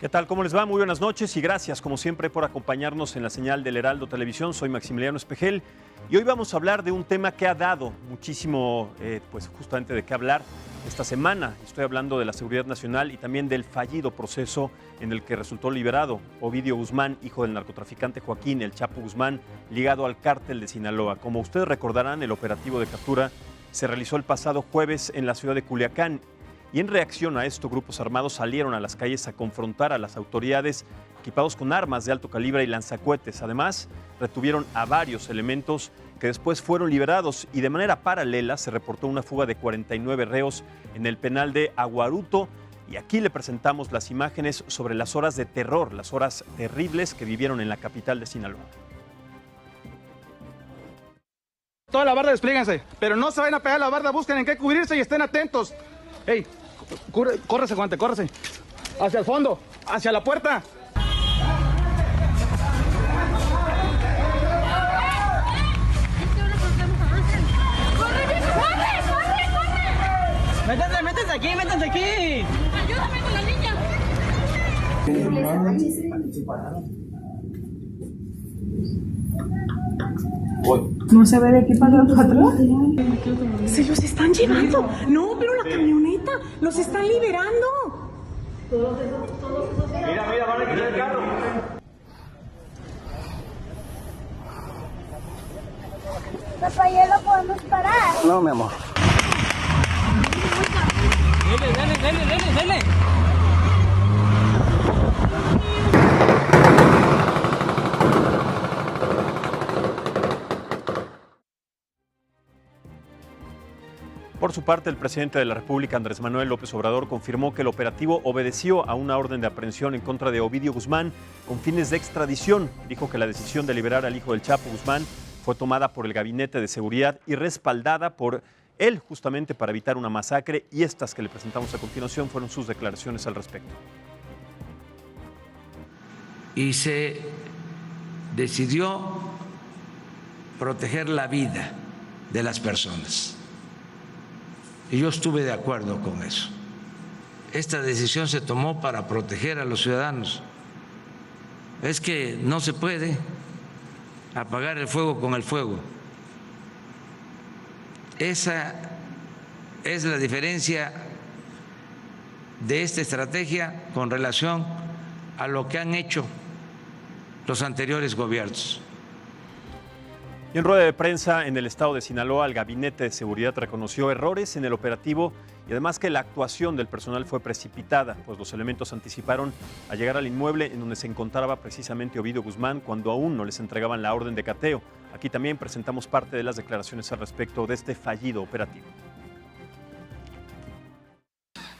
¿Qué tal? ¿Cómo les va? Muy buenas noches y gracias, como siempre, por acompañarnos en la señal del Heraldo Televisión. Soy Maximiliano Espejel y hoy vamos a hablar de un tema que ha dado muchísimo, pues justamente de qué hablar esta semana. Estoy hablando de la seguridad nacional y también del fallido proceso en el que resultó liberado Ovidio Guzmán, hijo del narcotraficante Joaquín El Chapo Guzmán, ligado al cártel de Sinaloa. Como ustedes recordarán, el operativo de captura se realizó el pasado jueves en la ciudad de Culiacán. Y en reacción a esto, grupos armados salieron a las calles a confrontar a las autoridades equipados con armas de alto calibre y lanzacohetes. Además, retuvieron a varios elementos que después fueron liberados y de manera paralela se reportó una fuga de 49 reos en el penal de Aguaruto. Y aquí le presentamos las imágenes sobre las horas de terror, las horas terribles que vivieron en la capital de Sinaloa. Toda la barda desplíguense, pero no se vayan a pegar la barda, busquen en qué cubrirse y estén atentos. ¡Ey! Córrese, Juante, córrese. Hacia el fondo, hacia la puerta. ¡Corre! ¡Métanse aquí, métanse aquí! ¡Ayúdame con la niña! ¿No se ve de aquí para atrás? ¡Se los están llevando! No, pero la camioneta, los están liberando. Mira, van a quitar el carro. Papá, ¿ya lo podemos parar? No, mi amor. ¡Dele! Por su parte, el presidente de la República, Andrés Manuel López Obrador, confirmó que el operativo obedeció a una orden de aprehensión en contra de Ovidio Guzmán con fines de extradición. Dijo que la decisión de liberar al hijo del Chapo Guzmán fue tomada por el Gabinete de Seguridad y respaldada por él justamente para evitar una masacre, y estas que le presentamos a continuación fueron sus declaraciones al respecto. Y se decidió proteger la vida de las personas. Y yo estuve de acuerdo con eso. Esta decisión se tomó para proteger a los ciudadanos. Es que no se puede apagar el fuego con el fuego. Esa es la diferencia de esta estrategia con relación a lo que han hecho los anteriores gobiernos. Y en rueda de prensa en el estado de Sinaloa, el Gabinete de Seguridad reconoció errores en el operativo y además que la actuación del personal fue precipitada, pues los elementos anticiparon a llegar al inmueble en donde se encontraba precisamente Ovidio Guzmán cuando aún no les entregaban la orden de cateo. Aquí también presentamos parte de las declaraciones al respecto de este fallido operativo.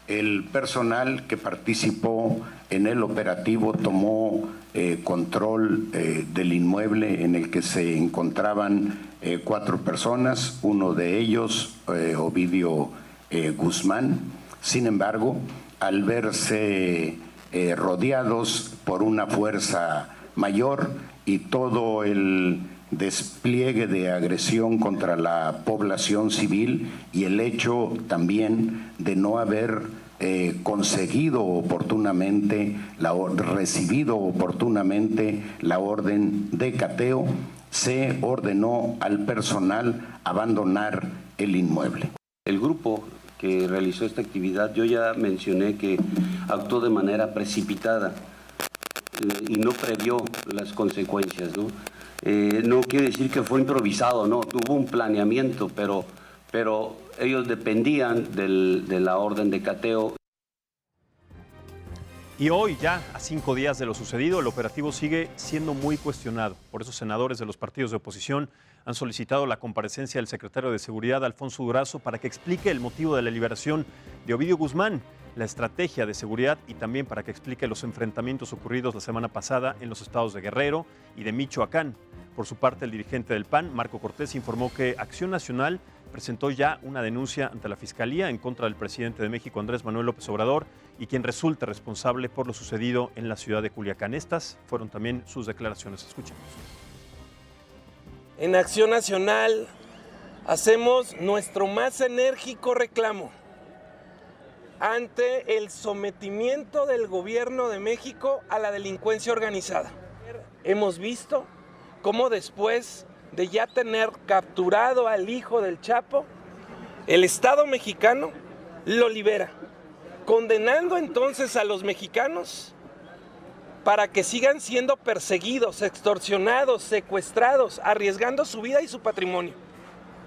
El personal que participó en el operativo tomó control del inmueble en el que se encontraban 4 personas, uno de ellos, Ovidio Guzmán. Sin embargo, al verse rodeados por una fuerza mayor y todo el despliegue de agresión contra la población civil y el hecho también de no haber conseguido oportunamente, recibido oportunamente la orden de cateo, se ordenó al personal abandonar el inmueble. El grupo que realizó esta actividad, yo ya mencioné que actuó de manera precipitada y no previó las consecuencias, ¿no? No quiere decir que fue improvisado, no, hubo un planeamiento, pero ellos dependían de la orden de cateo. Y hoy, ya a 5 días de lo sucedido, el operativo sigue siendo muy cuestionado. Por eso, senadores de los partidos de oposición han solicitado la comparecencia del secretario de Seguridad, Alfonso Durazo, para que explique el motivo de la liberación de Ovidio Guzmán, la estrategia de seguridad y también para que explique los enfrentamientos ocurridos la semana pasada en los estados de Guerrero y de Michoacán. Por su parte, el dirigente del PAN, Marco Cortés, informó que Acción Nacional presentó ya una denuncia ante la Fiscalía en contra del presidente de México, Andrés Manuel López Obrador, y quien resulte responsable por lo sucedido en la ciudad de Culiacán. Estas fueron también sus declaraciones. Escuchemos. En Acción Nacional hacemos nuestro más enérgico reclamo ante el sometimiento del gobierno de México a la delincuencia organizada. Hemos visto cómo después de ya tener capturado al hijo del Chapo, el Estado mexicano lo libera, condenando entonces a los mexicanos para que sigan siendo perseguidos, extorsionados, secuestrados, arriesgando su vida y su patrimonio.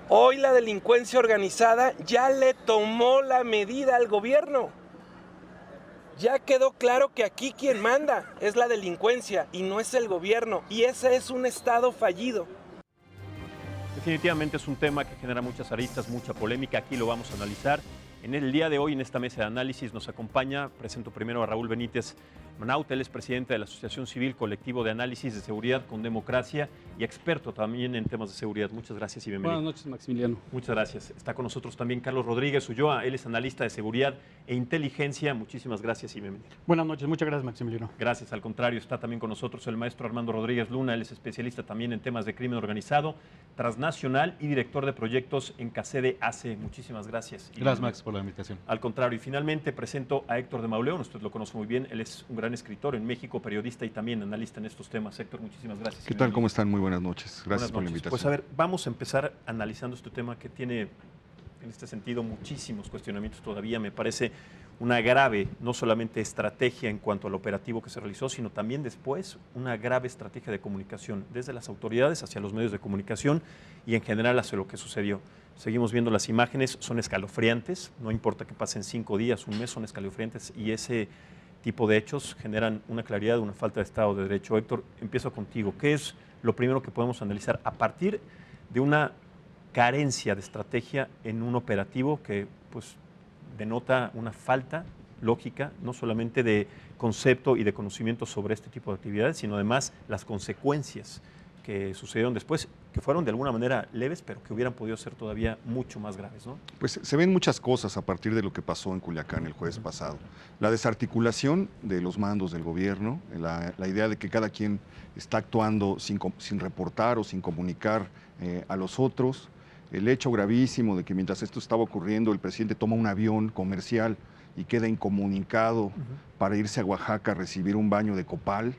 Hoy la delincuencia organizada ya le tomó la medida al gobierno. Ya quedó claro que aquí quien manda es la delincuencia y no es el gobierno, y ese es un Estado fallido. Definitivamente es un tema que genera muchas aristas, mucha polémica. Aquí lo vamos a analizar. En el día de hoy, en esta mesa de análisis, nos acompaña, presento primero a Raúl Benítez Manaut. Él es presidente de la Asociación Civil Colectivo de Análisis de Seguridad con Democracia y experto también en temas de seguridad. Muchas gracias y bienvenido. Buenas noches, Maximiliano. Muchas gracias. Está con nosotros también Carlos Rodríguez Ulloa. Él es analista de seguridad e inteligencia. Muchísimas gracias y bienvenido. Buenas noches, muchas gracias, Maximiliano. Gracias, al contrario. Está también con nosotros el maestro Armando Rodríguez Luna. Él es especialista también en temas de crimen organizado, transnacional y director de proyectos en CACEDE ACE. Muchísimas gracias. Gracias, Max, por la invitación. Al contrario. Y finalmente presento a Héctor de Mauleón. Usted lo conoce muy bien. Él es un gran escritor en México, periodista y también analista en estos temas. Héctor, muchísimas gracias. ¿Qué tal? ¿Cómo están? Muy buenas noches. Gracias por la invitación. Pues a ver, vamos a empezar analizando este tema que tiene, en este sentido, muchísimos cuestionamientos todavía. Me parece una grave, no solamente estrategia en cuanto al operativo que se realizó, sino también después una grave estrategia de comunicación, desde las autoridades hacia los medios de comunicación y en general hacia lo que sucedió. Seguimos viendo las imágenes, son escalofriantes, no importa que pasen 5 días, un mes, son escalofriantes y ese tipo de hechos generan una claridad, una falta de Estado de Derecho. Héctor, empiezo contigo. ¿Qué es lo primero que podemos analizar a partir de una carencia de estrategia en un operativo que pues denota una falta lógica, no solamente de concepto y de conocimiento sobre este tipo de actividades, sino además las consecuencias que sucedieron después, que fueron de alguna manera leves, pero que hubieran podido ser todavía mucho más graves, ¿no? Pues se ven muchas cosas a partir de lo que pasó en Culiacán el jueves pasado. La desarticulación de los mandos del gobierno, la idea de que cada quien está actuando sin reportar o sin comunicar a los otros, el hecho gravísimo de que mientras esto estaba ocurriendo el presidente toma un avión comercial y queda incomunicado para irse a Oaxaca a recibir un baño de copal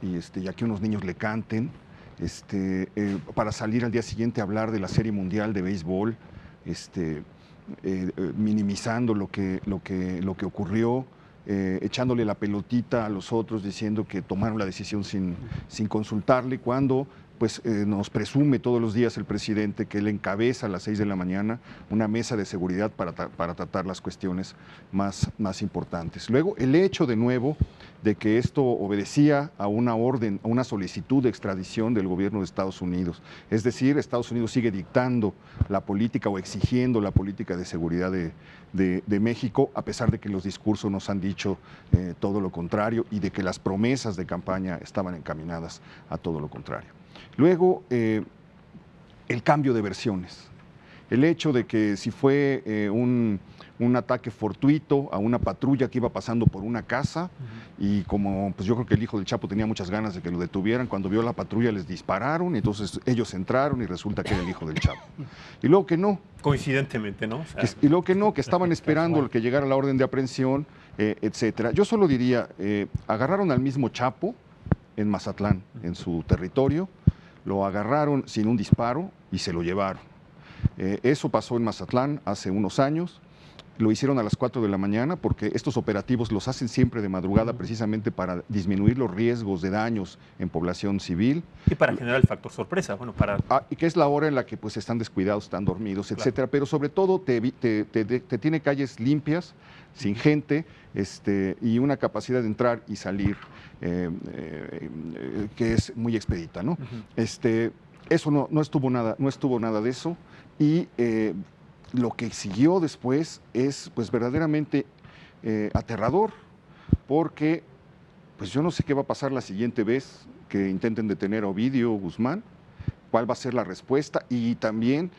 y a que unos niños le canten. Para salir al día siguiente a hablar de la Serie Mundial de Béisbol, minimizando lo que ocurrió, echándole la pelotita a los otros, diciendo que tomaron la decisión sin consultarle, cuando pues nos presume todos los días el presidente que él encabeza a las 6 de la mañana una mesa de seguridad para tratar las cuestiones más importantes. Luego, el hecho de nuevo de que esto obedecía a una orden, a una solicitud de extradición del gobierno de Estados Unidos. Es decir, Estados Unidos sigue dictando la política o exigiendo la política de seguridad de México, a pesar de que los discursos nos han dicho todo lo contrario y de que las promesas de campaña estaban encaminadas a todo lo contrario. Luego, el cambio de versiones. El hecho de que si fue un ataque fortuito a una patrulla que iba pasando por una casa y como pues yo creo que el hijo del Chapo tenía muchas ganas de que lo detuvieran, cuando vio la patrulla les dispararon y entonces ellos entraron y resulta que era el hijo del Chapo. Y luego que no. Coincidentemente, ¿no? O sea, y luego que no, que estaban esperando que llegara la orden de aprehensión, etcétera. Yo solo diría, agarraron al mismo Chapo en Mazatlán, en su territorio, lo agarraron sin un disparo y se lo llevaron. Eso pasó en Mazatlán hace unos años. Lo hicieron a las 4 de la mañana porque estos operativos los hacen siempre de madrugada precisamente para disminuir los riesgos de daños en población civil. Y para generar el factor sorpresa, bueno, para... y que es la hora en la que pues están descuidados, están dormidos, etcétera. Claro. Pero sobre todo te tiene calles limpias, sin gente, y una capacidad de entrar y salir que es muy expedita, ¿no? Eso no estuvo nada de eso y lo que siguió después es pues verdaderamente aterrador, porque pues yo no sé qué va a pasar la siguiente vez que intenten detener a Ovidio Guzmán, cuál va a ser la respuesta y también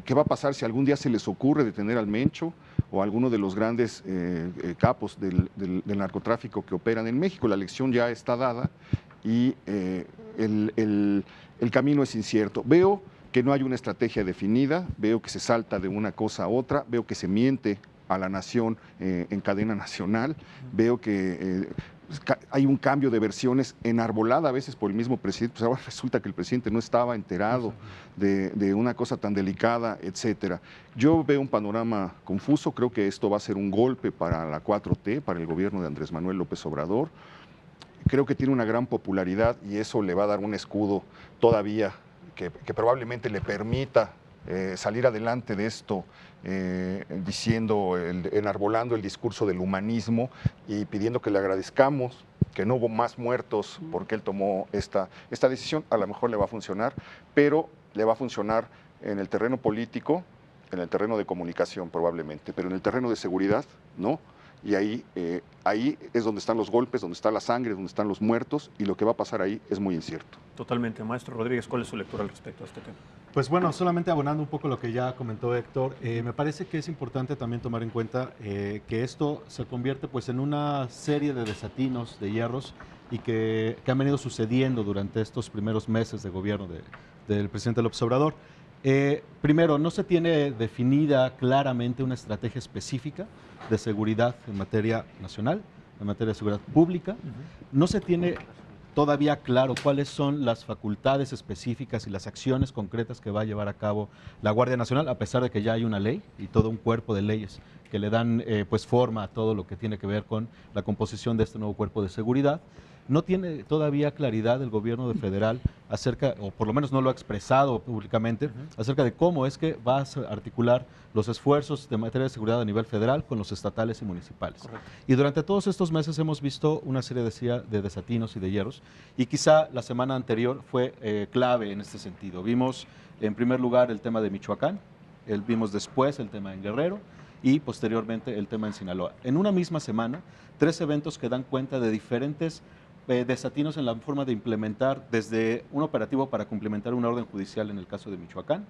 qué va a pasar si algún día se les ocurre detener al Mencho o a alguno de los grandes capos del narcotráfico que operan en México. La lección ya está dada y el camino es incierto. Veo que no hay una estrategia definida, veo que se salta de una cosa a otra, veo que se miente a la nación en cadena nacional. Veo que hay un cambio de versiones enarbolada a veces por el mismo presidente. Pues ahora resulta que el presidente no estaba enterado de una cosa tan delicada, etcétera. Yo veo un panorama confuso. Creo que esto va a ser un golpe para la 4T, para el gobierno de Andrés Manuel López Obrador. Creo que tiene una gran popularidad y eso le va a dar un escudo todavía que probablemente le permita salir adelante de esto, enarbolando el discurso del humanismo y pidiendo que le agradezcamos que no hubo más muertos porque él tomó esta decisión. A lo mejor le va a funcionar, pero le va a funcionar en el terreno político, en el terreno de comunicación probablemente, pero en el terreno de seguridad, ¿no? Y ahí es donde están los golpes, donde está la sangre, donde están los muertos, y lo que va a pasar ahí es muy incierto. Totalmente. Maestro Rodríguez, ¿cuál es su lectura al respecto a este tema? Pues bueno, solamente abonando un poco lo que ya comentó Héctor, me parece que es importante también tomar en cuenta que esto se convierte pues en una serie de desatinos, de hierros, y que han venido sucediendo durante estos primeros meses de gobierno del presidente López Obrador. Primero, no se tiene definida claramente una estrategia específica de seguridad en materia nacional, en materia de seguridad pública. No se tiene todavía claro cuáles son las facultades específicas y las acciones concretas que va a llevar a cabo la Guardia Nacional, a pesar de que ya hay una ley y todo un cuerpo de leyes que le dan pues forma a todo lo que tiene que ver con la composición de este nuevo cuerpo de seguridad. No tiene todavía claridad el gobierno federal acerca, o por lo menos no lo ha expresado públicamente, acerca de cómo es que va a articular los esfuerzos de materia de seguridad a nivel federal con los estatales y municipales. Correcto. Y durante todos estos meses hemos visto una serie de desatinos y de hierros, y quizá la semana anterior fue clave en este sentido. Vimos en primer lugar el tema de Michoacán, vimos después el tema en Guerrero, y posteriormente el tema en Sinaloa. En una misma semana, 3 eventos que dan cuenta de diferentes desatinos en la forma de implementar, desde un operativo para cumplimentar una orden judicial en el caso de Michoacán,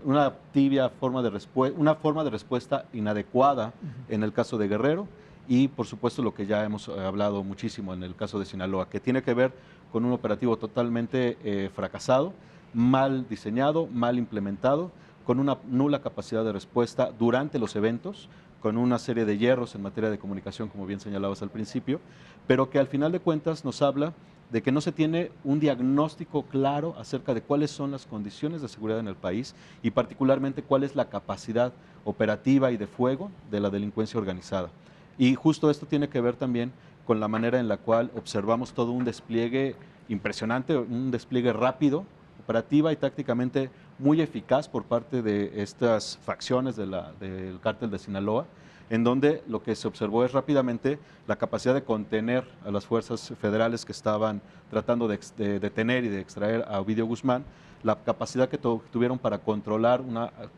una tibia forma de respuesta inadecuada en el caso de Guerrero, y por supuesto lo que ya hemos hablado muchísimo en el caso de Sinaloa, que tiene que ver con un operativo totalmente fracasado, mal diseñado, mal implementado, con una nula capacidad de respuesta durante los eventos, con una serie de hierros en materia de comunicación, como bien señalabas al principio, pero que al final de cuentas nos habla de que no se tiene un diagnóstico claro acerca de cuáles son las condiciones de seguridad en el país y particularmente cuál es la capacidad operativa y de fuego de la delincuencia organizada. Y justo esto tiene que ver también con la manera en la cual observamos todo un despliegue impresionante, un despliegue rápido, operativa y tácticamente muy eficaz por parte de estas facciones del cártel de Sinaloa, en donde lo que se observó es rápidamente la capacidad de contener a las fuerzas federales que estaban tratando de detener y de extraer a Ovidio Guzmán, la capacidad que tuvieron para controlar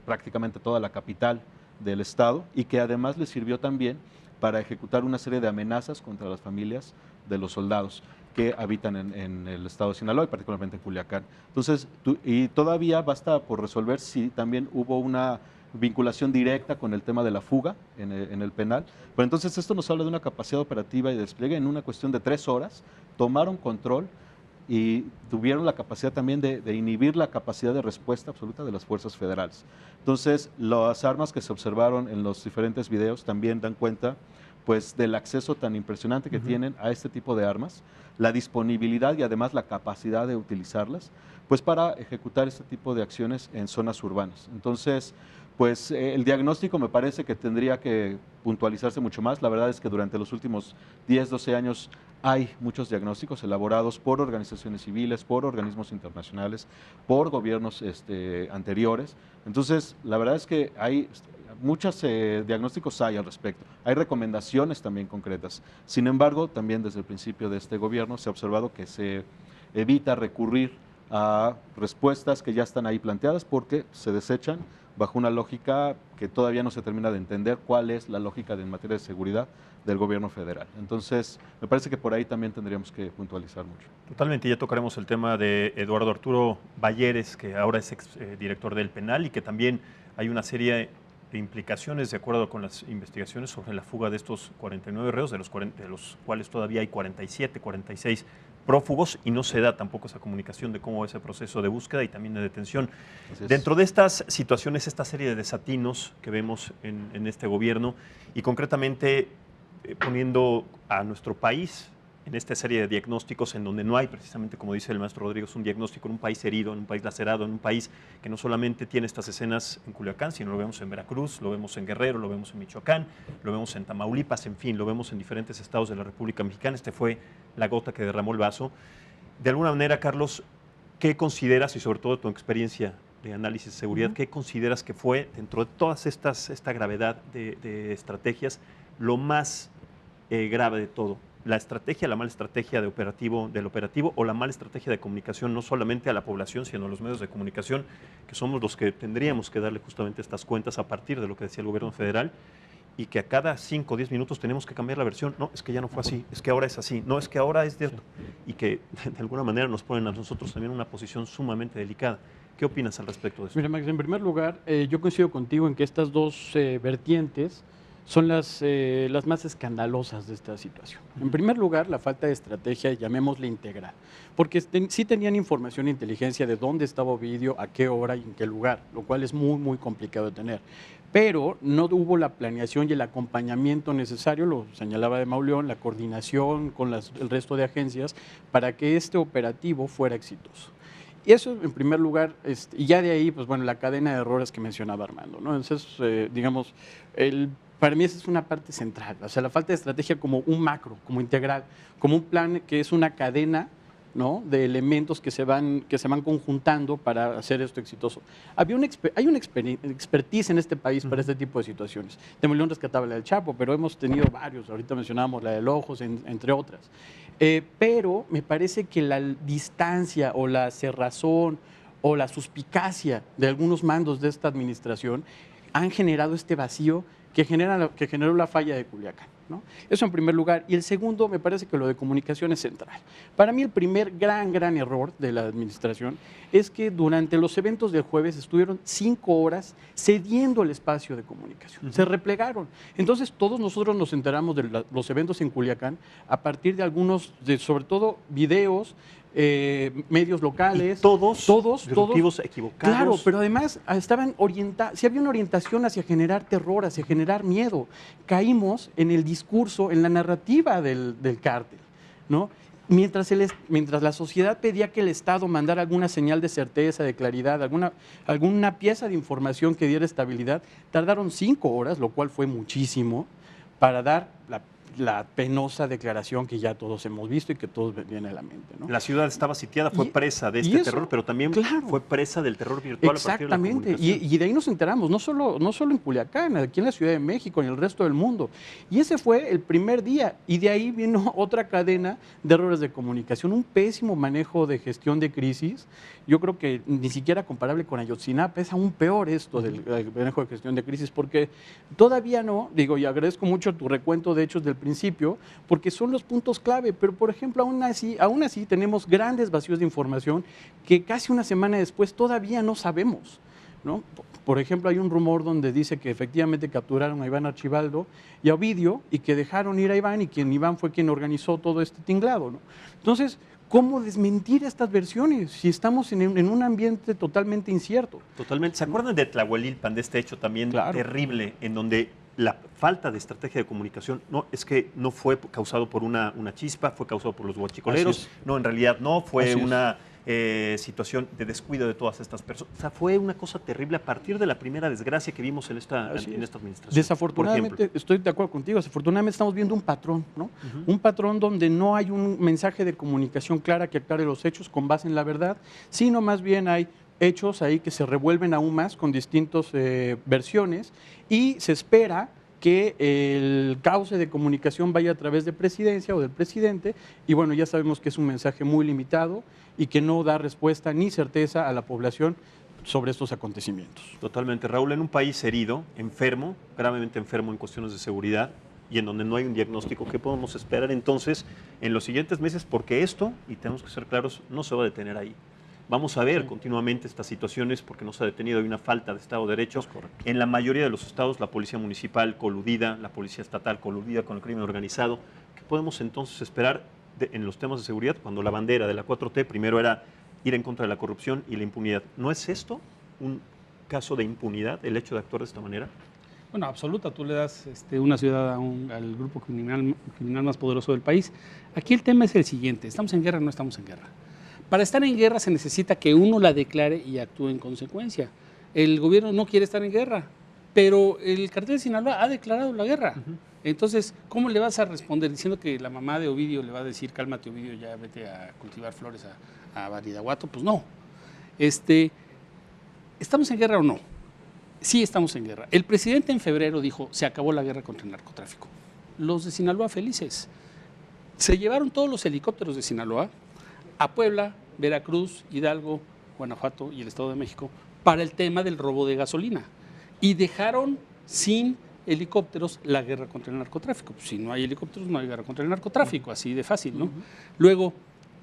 prácticamente toda la capital del estado, y que además les sirvió también para ejecutar una serie de amenazas contra las familias de los soldados que habitan en el estado de Sinaloa y particularmente en Culiacán. Entonces, y todavía basta por resolver si también hubo una vinculación directa con el tema de la fuga en el penal. Pero entonces esto nos habla de una capacidad operativa y de despliegue. En una cuestión de 3 horas tomaron control y tuvieron la capacidad también de inhibir la capacidad de respuesta absoluta de las fuerzas federales. Entonces, las armas que se observaron en los diferentes videos también dan cuenta pues del acceso tan impresionante que tienen a este tipo de armas, la disponibilidad y además la capacidad de utilizarlas, pues para ejecutar este tipo de acciones en zonas urbanas. Entonces, pues el diagnóstico me parece que tendría que puntualizarse mucho más. La verdad es que durante los últimos 10, 12 años hay muchos diagnósticos elaborados por organizaciones civiles, por organismos internacionales, por gobiernos anteriores. Entonces, la verdad es que hay muchos diagnósticos al respecto. Hay recomendaciones también concretas. Sin embargo, también desde el principio de este gobierno se ha observado que se evita recurrir a respuestas que ya están ahí planteadas porque se desechan bajo una lógica que todavía no se termina de entender cuál es la lógica en materia de seguridad del gobierno federal. Entonces, me parece que por ahí también tendríamos que puntualizar mucho. Totalmente, ya tocaremos el tema de Eduardo Arturo Balleres, que ahora es director del penal y que también hay una serie de implicaciones de acuerdo con las investigaciones sobre la fuga de estos 49 reos, de los cuales todavía hay 47, 46 prófugos y no se da tampoco esa comunicación de cómo va ese proceso de búsqueda y también de detención. Dentro de estas situaciones, esta serie de desatinos que vemos en este gobierno y concretamente poniendo a nuestro país en esta serie de diagnósticos en donde no hay precisamente, como dice el maestro Rodríguez, un diagnóstico en un país herido, en un país lacerado, en un país que no solamente tiene estas escenas en Culiacán, sino lo vemos en Veracruz, lo vemos en Guerrero, lo vemos en Michoacán, lo vemos en Tamaulipas, en fin, lo vemos en diferentes estados de la República Mexicana. Este fue la gota que derramó el vaso. De alguna manera, Carlos, ¿qué consideras, y sobre todo tu experiencia de análisis de seguridad, qué consideras que fue, dentro de todas esta gravedad de estrategias, lo más grave de todo? La estrategia, la mala estrategia del operativo o la mala estrategia de comunicación, no solamente a la población, sino a los medios de comunicación, que somos los que tendríamos que darle justamente estas cuentas a partir de lo que decía el gobierno federal, y que a cada 5 o 10 minutos tenemos que cambiar la versión. No, es que ya no fue así, es que ahora es así, no, es que ahora es de esto. Y que de alguna manera nos ponen a nosotros también en una posición sumamente delicada. ¿Qué opinas al respecto de eso? Mira, Max, en primer lugar, yo coincido contigo en que estas dos vertientes son las más escandalosas de esta situación. En primer lugar, la falta de estrategia, llamémosle integral, porque sí tenían información e inteligencia de dónde estaba Ovidio, a qué hora y en qué lugar, lo cual es muy, muy complicado de tener. Pero no hubo la planeación y el acompañamiento necesario, lo señalaba de Mauleón, la coordinación con el resto de agencias para que este operativo fuera exitoso. Y eso en primer lugar, y ya de ahí, pues bueno, la cadena de errores que mencionaba Armando, ¿no? Entonces, digamos, para mí esa es una parte central, o sea, la falta de estrategia como un macro, como integral, como un plan que es una cadena, ¿no?, de elementos que se van conjuntando para hacer esto exitoso. Hay una expertise en este país para este tipo de situaciones. De Mauleón rescataba la del Chapo, pero hemos tenido varios, ahorita mencionábamos la del Ojos, entre otras. Pero me parece que la distancia o la cerrazón o la suspicacia de algunos mandos de esta administración han generado este vacío que generó la falla de Culiacán, ¿no? Eso en primer lugar. Y el segundo, me parece que lo de comunicación es central. Para mí el primer gran error de la administración es que durante los eventos del jueves estuvieron 5 horas cediendo el espacio de comunicación. Se replegaron. Entonces todos nosotros nos enteramos de los eventos en Culiacán a partir de algunos, sobre todo videos, medios locales, y todos equivocados. Claro, pero además estaban orientados, sí había una orientación hacia generar terror, hacia generar miedo. Caímos en el discurso, en la narrativa del cártel, ¿no? Mientras la sociedad pedía que el Estado mandara alguna señal de certeza, de claridad, alguna pieza de información que diera estabilidad, tardaron 5 horas, lo cual fue muchísimo, para dar la penosa declaración que ya todos hemos visto y que todos viene a la mente, ¿no? La ciudad estaba sitiada, fue presa de este terror, pero también fue presa del terror virtual. Exactamente, a partir de la comunicación. Y de ahí nos enteramos, no solo en Culiacán, aquí en la Ciudad de México, en el resto del mundo. Y ese fue el primer día, y de ahí vino otra cadena de errores de comunicación, un pésimo manejo de gestión de crisis. Yo creo que ni siquiera comparable con Ayotzinapa, es aún peor esto del manejo de gestión de crisis, porque todavía no, y agradezco mucho tu recuento de hechos del principio, porque son los puntos clave, pero por ejemplo, aún así tenemos grandes vacíos de información que casi una semana después todavía no sabemos, ¿no? Por ejemplo, hay un rumor donde dice que efectivamente capturaron a Iván Archibaldo y a Ovidio y que dejaron ir a Iván, y que Iván fue quien organizó todo este tinglado, ¿no? Entonces, ¿cómo desmentir estas versiones si estamos en un ambiente totalmente incierto? Totalmente. ¿Se acuerdan de Tlahuelilpan, de este hecho también terrible, en donde la falta de estrategia de comunicación no fue causado por una chispa, fue causado por los huachicoleros? No, en realidad no, fue una situación de descuido de todas estas personas. O sea, fue una cosa terrible a partir de la primera desgracia que vimos en esta administración. Desafortunadamente, estoy de acuerdo contigo, desafortunadamente estamos viendo un patrón, ¿no? Un patrón donde no hay un mensaje de comunicación clara que aclare los hechos con base en la verdad, sino más bien hay hechos ahí que se revuelven aún más con distintas versiones, y se espera que el cauce de comunicación vaya a través de presidencia o del presidente, y bueno, ya sabemos que es un mensaje muy limitado y que no da respuesta ni certeza a la población sobre estos acontecimientos. Totalmente. Raúl, en un país herido, enfermo, gravemente enfermo en cuestiones de seguridad, y en donde no hay un diagnóstico, ¿qué podemos esperar entonces en los siguientes meses? Porque esto, y tenemos que ser claros, no se va a detener ahí. Vamos a ver continuamente estas situaciones porque no se ha detenido, hay una falta de Estado de Derecho. En la mayoría de los estados, la policía municipal coludida, la policía estatal coludida con el crimen organizado. ¿Qué podemos entonces esperar en los temas de seguridad, cuando la bandera de la 4T primero era ir en contra de la corrupción y la impunidad. ¿No es esto un caso de impunidad, el hecho de actuar de esta manera? Bueno, absoluta. Tú le das una ciudad al grupo criminal más poderoso del país. Aquí el tema es el siguiente. ¿Estamos en guerra o no estamos en guerra? Para estar en guerra se necesita que uno la declare y actúe en consecuencia. El gobierno no quiere estar en guerra, pero el cartel de Sinaloa ha declarado la guerra. Entonces, ¿cómo le vas a responder diciendo que la mamá de Ovidio le va a decir, cálmate Ovidio, ya vete a cultivar flores a Badiraguato? Pues no. ¿Estamos en guerra o no? Sí estamos en guerra. El presidente en febrero dijo, se acabó la guerra contra el narcotráfico. Los de Sinaloa felices. Se llevaron todos los helicópteros de Sinaloa a Puebla, Veracruz, Hidalgo, Guanajuato y el Estado de México para el tema del robo de gasolina. Y dejaron sin helicópteros la guerra contra el narcotráfico. Pues si no hay helicópteros, no hay guerra contra el narcotráfico, así de fácil, ¿no? Luego,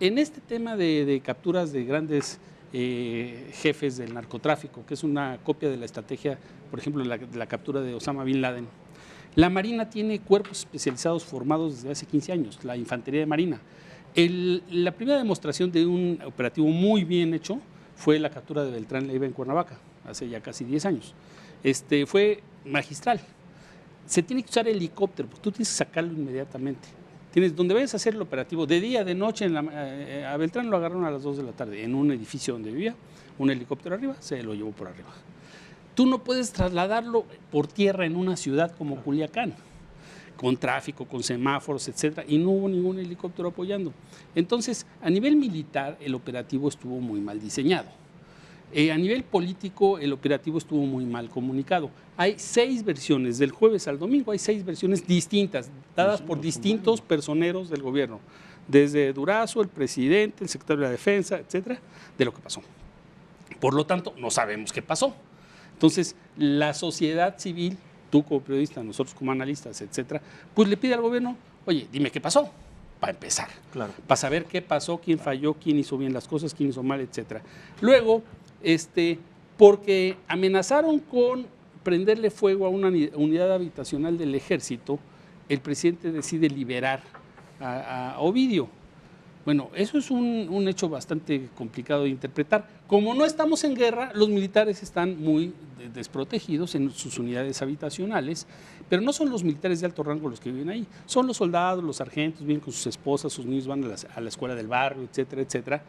en este tema de capturas de grandes jefes del narcotráfico, que es una copia de la estrategia, por ejemplo, de la captura de Osama Bin Laden, la Marina tiene cuerpos especializados formados desde hace 15 años, la Infantería de Marina. La primera demostración de un operativo muy bien hecho fue la captura de Beltrán Leiva en Cuernavaca, hace ya casi 10 años. Fue magistral. Se tiene que usar helicóptero, porque tú tienes que sacarlo inmediatamente. Donde vayas a hacer el operativo, de día, de noche, a Beltrán lo agarraron a las 2 de la tarde, en un edificio donde vivía, un helicóptero arriba, se lo llevó por arriba. Tú no puedes trasladarlo por tierra en una ciudad como Culiacán, con tráfico, con semáforos, etcétera, y no hubo ningún helicóptero apoyando. Entonces, a nivel militar, el operativo estuvo muy mal diseñado. A nivel político, el operativo estuvo muy mal comunicado. Hay 6 versiones, del jueves al domingo, hay 6 versiones distintas, dadas por distintos personeros del gobierno, desde Durazo, el presidente, el secretario de la Defensa, etcétera, de lo que pasó. Por lo tanto, no sabemos qué pasó. Entonces, la sociedad civil, tú como periodista, nosotros como analistas, etcétera, pues le pide al gobierno, oye, dime qué pasó, para empezar. Claro. Para saber qué pasó, quién falló, quién hizo bien las cosas, quién hizo mal, etcétera. Luego, porque amenazaron con prenderle fuego a una unidad habitacional del ejército, el presidente decide liberar a Ovidio. Bueno, eso es un hecho bastante complicado de interpretar. Como no estamos en guerra, los militares están muy desprotegidos en sus unidades habitacionales, pero no son los militares de alto rango los que viven ahí, son los soldados, los sargentos, viven con sus esposas, sus niños van a la escuela del barrio, etcétera, etcétera.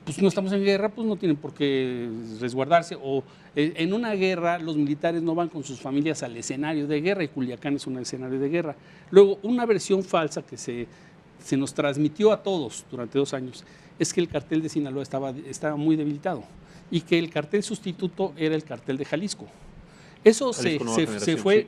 Pues no estamos en guerra, pues no tienen por qué resguardarse. O en una guerra los militares no van con sus familias al escenario de guerra, y Culiacán es un escenario de guerra. Luego, una versión falsa que se nos transmitió a todos durante 2 años es que el cartel de Sinaloa estaba muy debilitado y que el cartel sustituto era el cartel de Jalisco. Eso se fue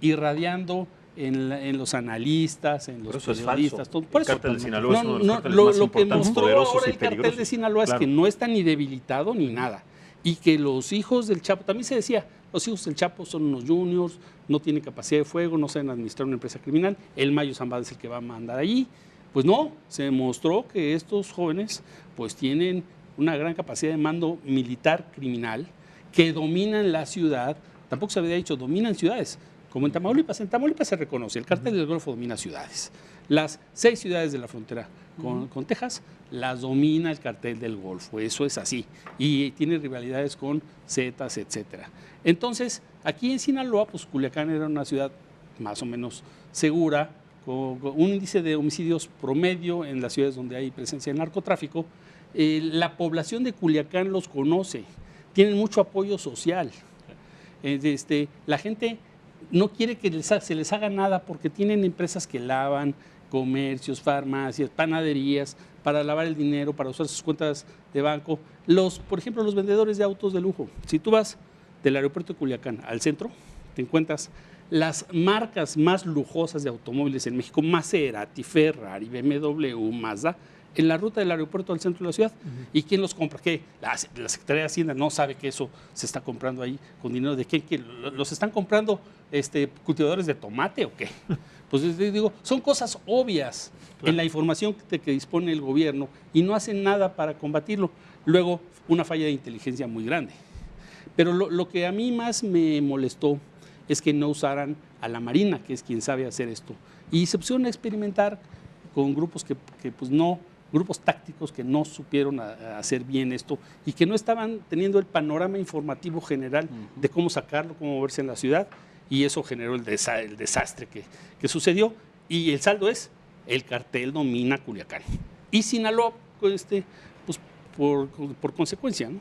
irradiando en los analistas, en los periodistas. Todo. Por el cartel de Sinaloa es uno de los carteles lo más que importantes, mostró poderosos ahora y el cartel peligrosos. de Sinaloa es que no está ni debilitado ni nada. Y que los hijos del Chapo, también se decía, los hijos del Chapo son unos juniors, no tienen capacidad de fuego, no saben administrar una empresa criminal, el Mayo Zambada es el que va a mandar allí. Pues no, se demostró que estos jóvenes pues tienen una gran capacidad de mando militar criminal, que dominan la ciudad, tampoco se había dicho, dominan ciudades. Como en Tamaulipas se reconoce, el cartel del Golfo domina ciudades. Las 6 ciudades de la frontera con Texas las domina el cartel del Golfo, eso es así. Y tiene rivalidades con Zetas, etcétera. Entonces, aquí en Sinaloa, pues Culiacán era una ciudad más o menos segura, con un índice de homicidios promedio en las ciudades donde hay presencia del narcotráfico. La población de Culiacán los conoce, tienen mucho apoyo social. La gente no quiere que se les haga nada porque tienen empresas que lavan, comercios, farmacias, panaderías, para lavar el dinero, para usar sus cuentas de banco. Por ejemplo, los vendedores de autos de lujo. Si tú vas del aeropuerto de Culiacán al centro, te encuentras las marcas más lujosas de automóviles en México, Maserati, Ferrari, BMW, Mazda, en la ruta del aeropuerto al centro de la ciudad. ¿Y quién los compra? ¿Qué? La Secretaría de Hacienda no sabe que eso se está comprando ahí con dinero de quién. ¿Los están comprando cultivadores de tomate o qué? Pues digo, son cosas obvias en la información que dispone el gobierno y no hacen nada para combatirlo. Luego, una falla de inteligencia muy grande. Pero lo que a mí más me molestó es que no usaran a la Marina, que es quien sabe hacer esto. Y se pusieron a experimentar con grupos que pues no, grupos tácticos que no supieron hacer bien esto y que no estaban teniendo el panorama informativo general de cómo sacarlo, cómo moverse en la ciudad, y eso generó el desastre que sucedió, y el saldo es, el cartel domina Culiacán. Y Sinaloa, pues por consecuencia, ¿no?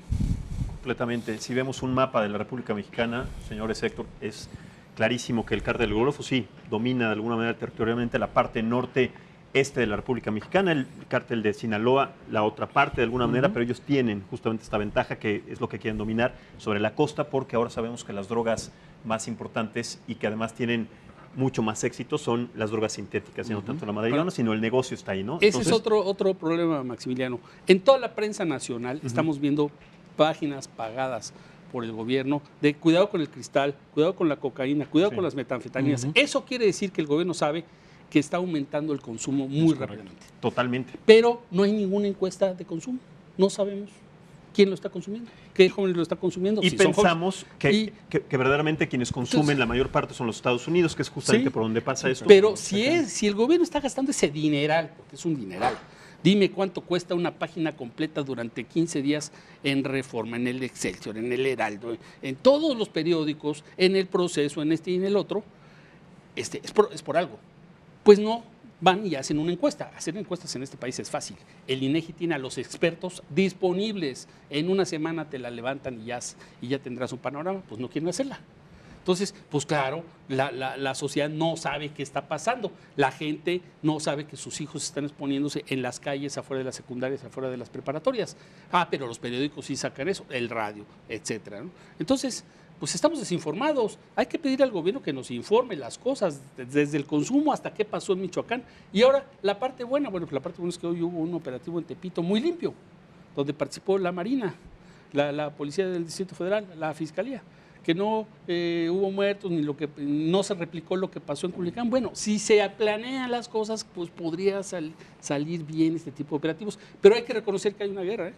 Completamente. Si vemos un mapa de la República Mexicana, señores Héctor, es clarísimo que el cártel del Golfo sí domina de alguna manera territorialmente la parte norte-este de la República Mexicana, el cártel de Sinaloa la otra parte de alguna manera, pero ellos tienen justamente esta ventaja que es lo que quieren dominar sobre la costa, porque ahora sabemos que las drogas más importantes y que además tienen mucho más éxito son las drogas sintéticas, y no tanto la marihuana, sino el negocio está ahí, ¿no? Ese es otro problema, Maximiliano. En toda la prensa nacional estamos viendo páginas pagadas por el gobierno de cuidado con el cristal, cuidado con la cocaína, cuidado con las metanfetaminas. Eso quiere decir que el gobierno sabe que está aumentando el consumo muy rápidamente. Totalmente. Pero no hay ninguna encuesta de consumo. No sabemos quién lo está consumiendo, qué jóvenes lo está consumiendo. Y pensamos que verdaderamente quienes consumen la mayor parte son los Estados Unidos, que es justamente por donde pasa esto. Pero si el gobierno está gastando ese dineral, porque es un dineral, dime cuánto cuesta una página completa durante 15 días en Reforma, en el Excelsior, en el Heraldo, en todos los periódicos, en el Proceso, en este y en el otro, es por algo. Pues no van y hacen una encuesta. Hacer encuestas en este país es fácil. El INEGI tiene a los expertos disponibles. En una semana te la levantan y ya tendrás un panorama. Pues no quieren hacerla. Entonces, pues claro, la sociedad no sabe qué está pasando. La gente no sabe que sus hijos están exponiéndose en las calles, afuera de las secundarias, afuera de las preparatorias. Pero los periódicos sí sacan eso, el radio, etcétera, ¿no? Entonces, pues estamos desinformados. Hay que pedir al gobierno que nos informe las cosas, desde el consumo hasta qué pasó en Michoacán. Y ahora, la parte buena, pues la parte buena es que hoy hubo un operativo en Tepito muy limpio, donde participó la Marina, la Policía del Distrito Federal, la Fiscalía, que no hubo muertos, ni no se replicó lo que pasó en Culiacán. Bueno, si se planean las cosas, pues podría salir bien este tipo de operativos. Pero hay que reconocer que hay una guerra, ¿eh?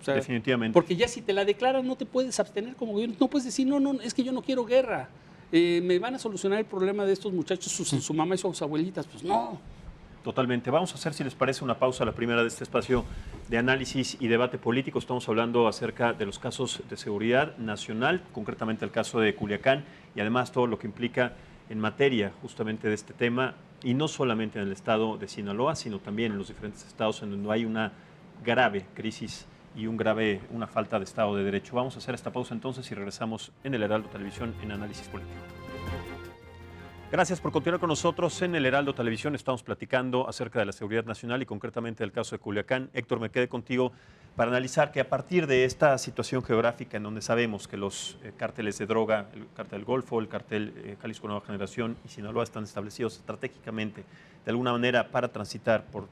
O sea, definitivamente. Porque ya si te la declaran no te puedes abstener como gobierno, no puedes decir, no, es que yo no quiero guerra, me van a solucionar el problema de estos muchachos, su mamá y sus abuelitas, pues no. Totalmente. Vamos a hacer, si les parece, una pausa, la primera de este espacio de análisis y debate político. Estamos hablando acerca de los casos de seguridad nacional, concretamente el caso de Culiacán, y además todo lo que implica en materia justamente de este tema, y no solamente en el estado de Sinaloa, sino también en los diferentes estados en donde hay una grave crisis y una falta de Estado de Derecho. Vamos a hacer esta pausa entonces y regresamos en el Heraldo Televisión en Análisis Político. Gracias por continuar con nosotros en el Heraldo Televisión. Estamos platicando acerca de la seguridad nacional y concretamente del caso de Culiacán. Héctor, me quedé contigo para analizar que a partir de esta situación geográfica en donde sabemos que los cárteles de droga, el cártel del Golfo, el cártel Jalisco Nueva Generación y Sinaloa están establecidos estratégicamente de alguna manera para transitar por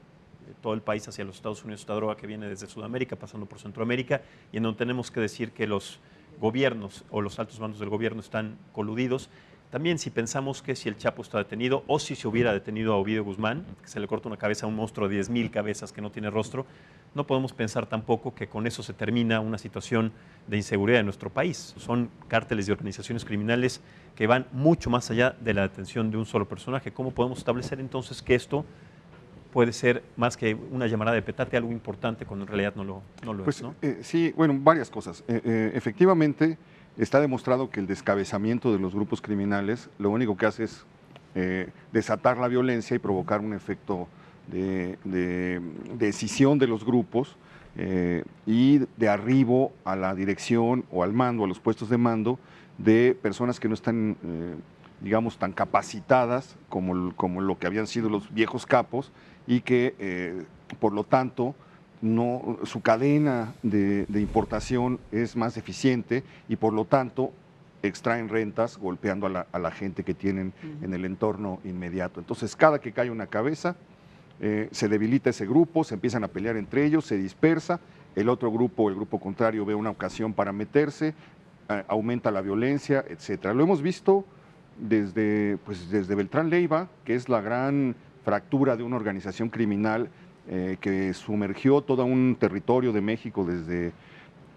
todo el país hacia los Estados Unidos, esta droga que viene desde Sudamérica, pasando por Centroamérica, y en donde tenemos que decir que los gobiernos o los altos mandos del gobierno están coludidos. También si pensamos que si el Chapo está detenido o si se hubiera detenido a Ovidio Guzmán, que se le corta una cabeza a un monstruo de 10,000 cabezas que no tiene rostro, no podemos pensar tampoco que con eso se termina una situación de inseguridad en nuestro país. Son cárteles y organizaciones criminales que van mucho más allá de la detención de un solo personaje. ¿Cómo podemos establecer entonces que esto puede ser más que una llamada de petate, algo importante cuando en realidad no lo es, ¿no? Sí, bueno, varias cosas. Efectivamente, está demostrado que el descabezamiento de los grupos criminales lo único que hace es desatar la violencia y provocar un efecto de escisión de los grupos y de arribo a la dirección o al mando, a los puestos de mando de personas que no están, digamos, tan capacitadas como lo que habían sido los viejos capos y que, por lo tanto, su cadena de importación es más eficiente y, por lo tanto, extraen rentas golpeando a la gente que tienen en el entorno inmediato. Entonces, cada que cae una cabeza, se debilita ese grupo, se empiezan a pelear entre ellos, se dispersa, el otro grupo, el grupo contrario, ve una ocasión para meterse, aumenta la violencia, etcétera. Lo hemos visto desde Beltrán Leiva, que es la gran fractura de una organización criminal que sumergió todo un territorio de México desde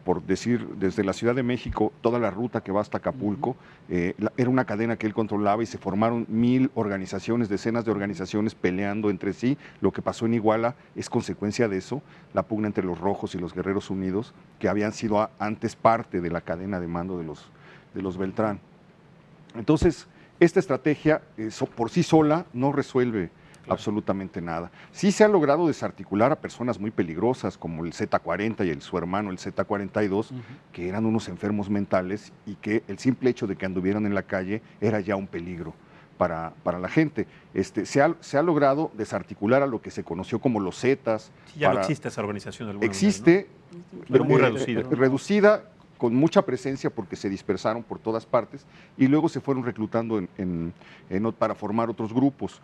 por decir, desde la Ciudad de México, toda la ruta que va hasta Acapulco, era una cadena que él controlaba y se formaron 1000 organizaciones, decenas de organizaciones peleando entre sí. Lo que pasó en Iguala es consecuencia de eso, la pugna entre los Rojos y los Guerreros Unidos, que habían sido antes parte de la cadena de mando de los Beltrán. Entonces, esta estrategia por sí sola no resuelve absolutamente nada. Sí se ha logrado desarticular a personas muy peligrosas como el Z40 y su hermano el Z42, que eran unos enfermos mentales y que el simple hecho de que anduvieran en la calle era ya un peligro para la gente. Se ha logrado desarticular a lo que se conoció como los Zetas. Sí, ya no existe esa organización de alguna existe, manera, ¿no? Pero muy reducida. Reducida, con mucha presencia porque se dispersaron por todas partes y luego se fueron reclutando para formar otros grupos.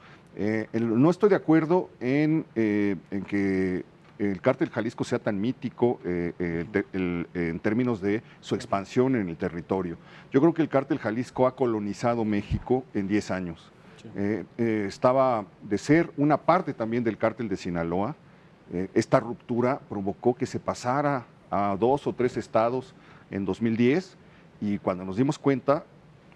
No estoy de acuerdo en que el Cártel Jalisco sea tan mítico en términos de su expansión en el territorio. Yo creo que el Cártel Jalisco ha colonizado México en 10 años. Estaba de ser una parte también del Cártel de Sinaloa. Esta ruptura provocó que se pasara a 2 o 3 estados en 2010 y cuando nos dimos cuenta,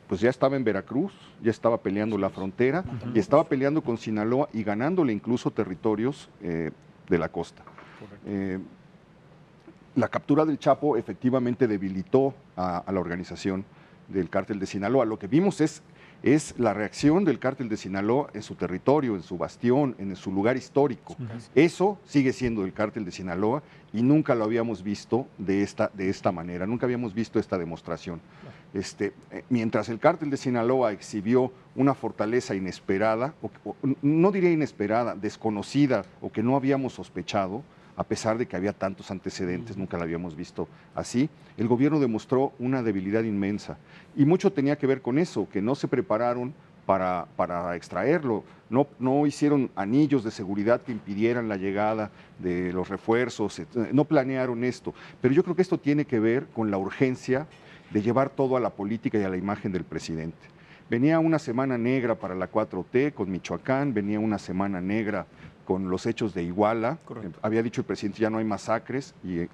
pues ya estaba en Veracruz, ya estaba peleando la frontera y estaba peleando con Sinaloa y ganándole incluso territorios de la costa. La captura del Chapo efectivamente debilitó a la organización del Cártel de Sinaloa. Lo que vimos es la reacción del Cártel de Sinaloa en su territorio, en su bastión, en su lugar histórico. Eso sigue siendo el Cártel de Sinaloa y nunca lo habíamos visto de esta manera, nunca habíamos visto esta demostración. Mientras el Cártel de Sinaloa exhibió una fortaleza inesperada, no diría inesperada, desconocida o que no habíamos sospechado, a pesar de que había tantos antecedentes, nunca la habíamos visto así, el gobierno demostró una debilidad inmensa. Y mucho tenía que ver con eso, que no se prepararon para extraerlo, no hicieron anillos de seguridad que impidieran la llegada de los refuerzos, no planearon esto. Pero yo creo que esto tiene que ver con la urgencia de llevar todo a la política y a la imagen del presidente. Venía una semana negra para la 4T con Michoacán, venía una semana negra con los hechos de Iguala. Había dicho el presidente ya no hay masacres y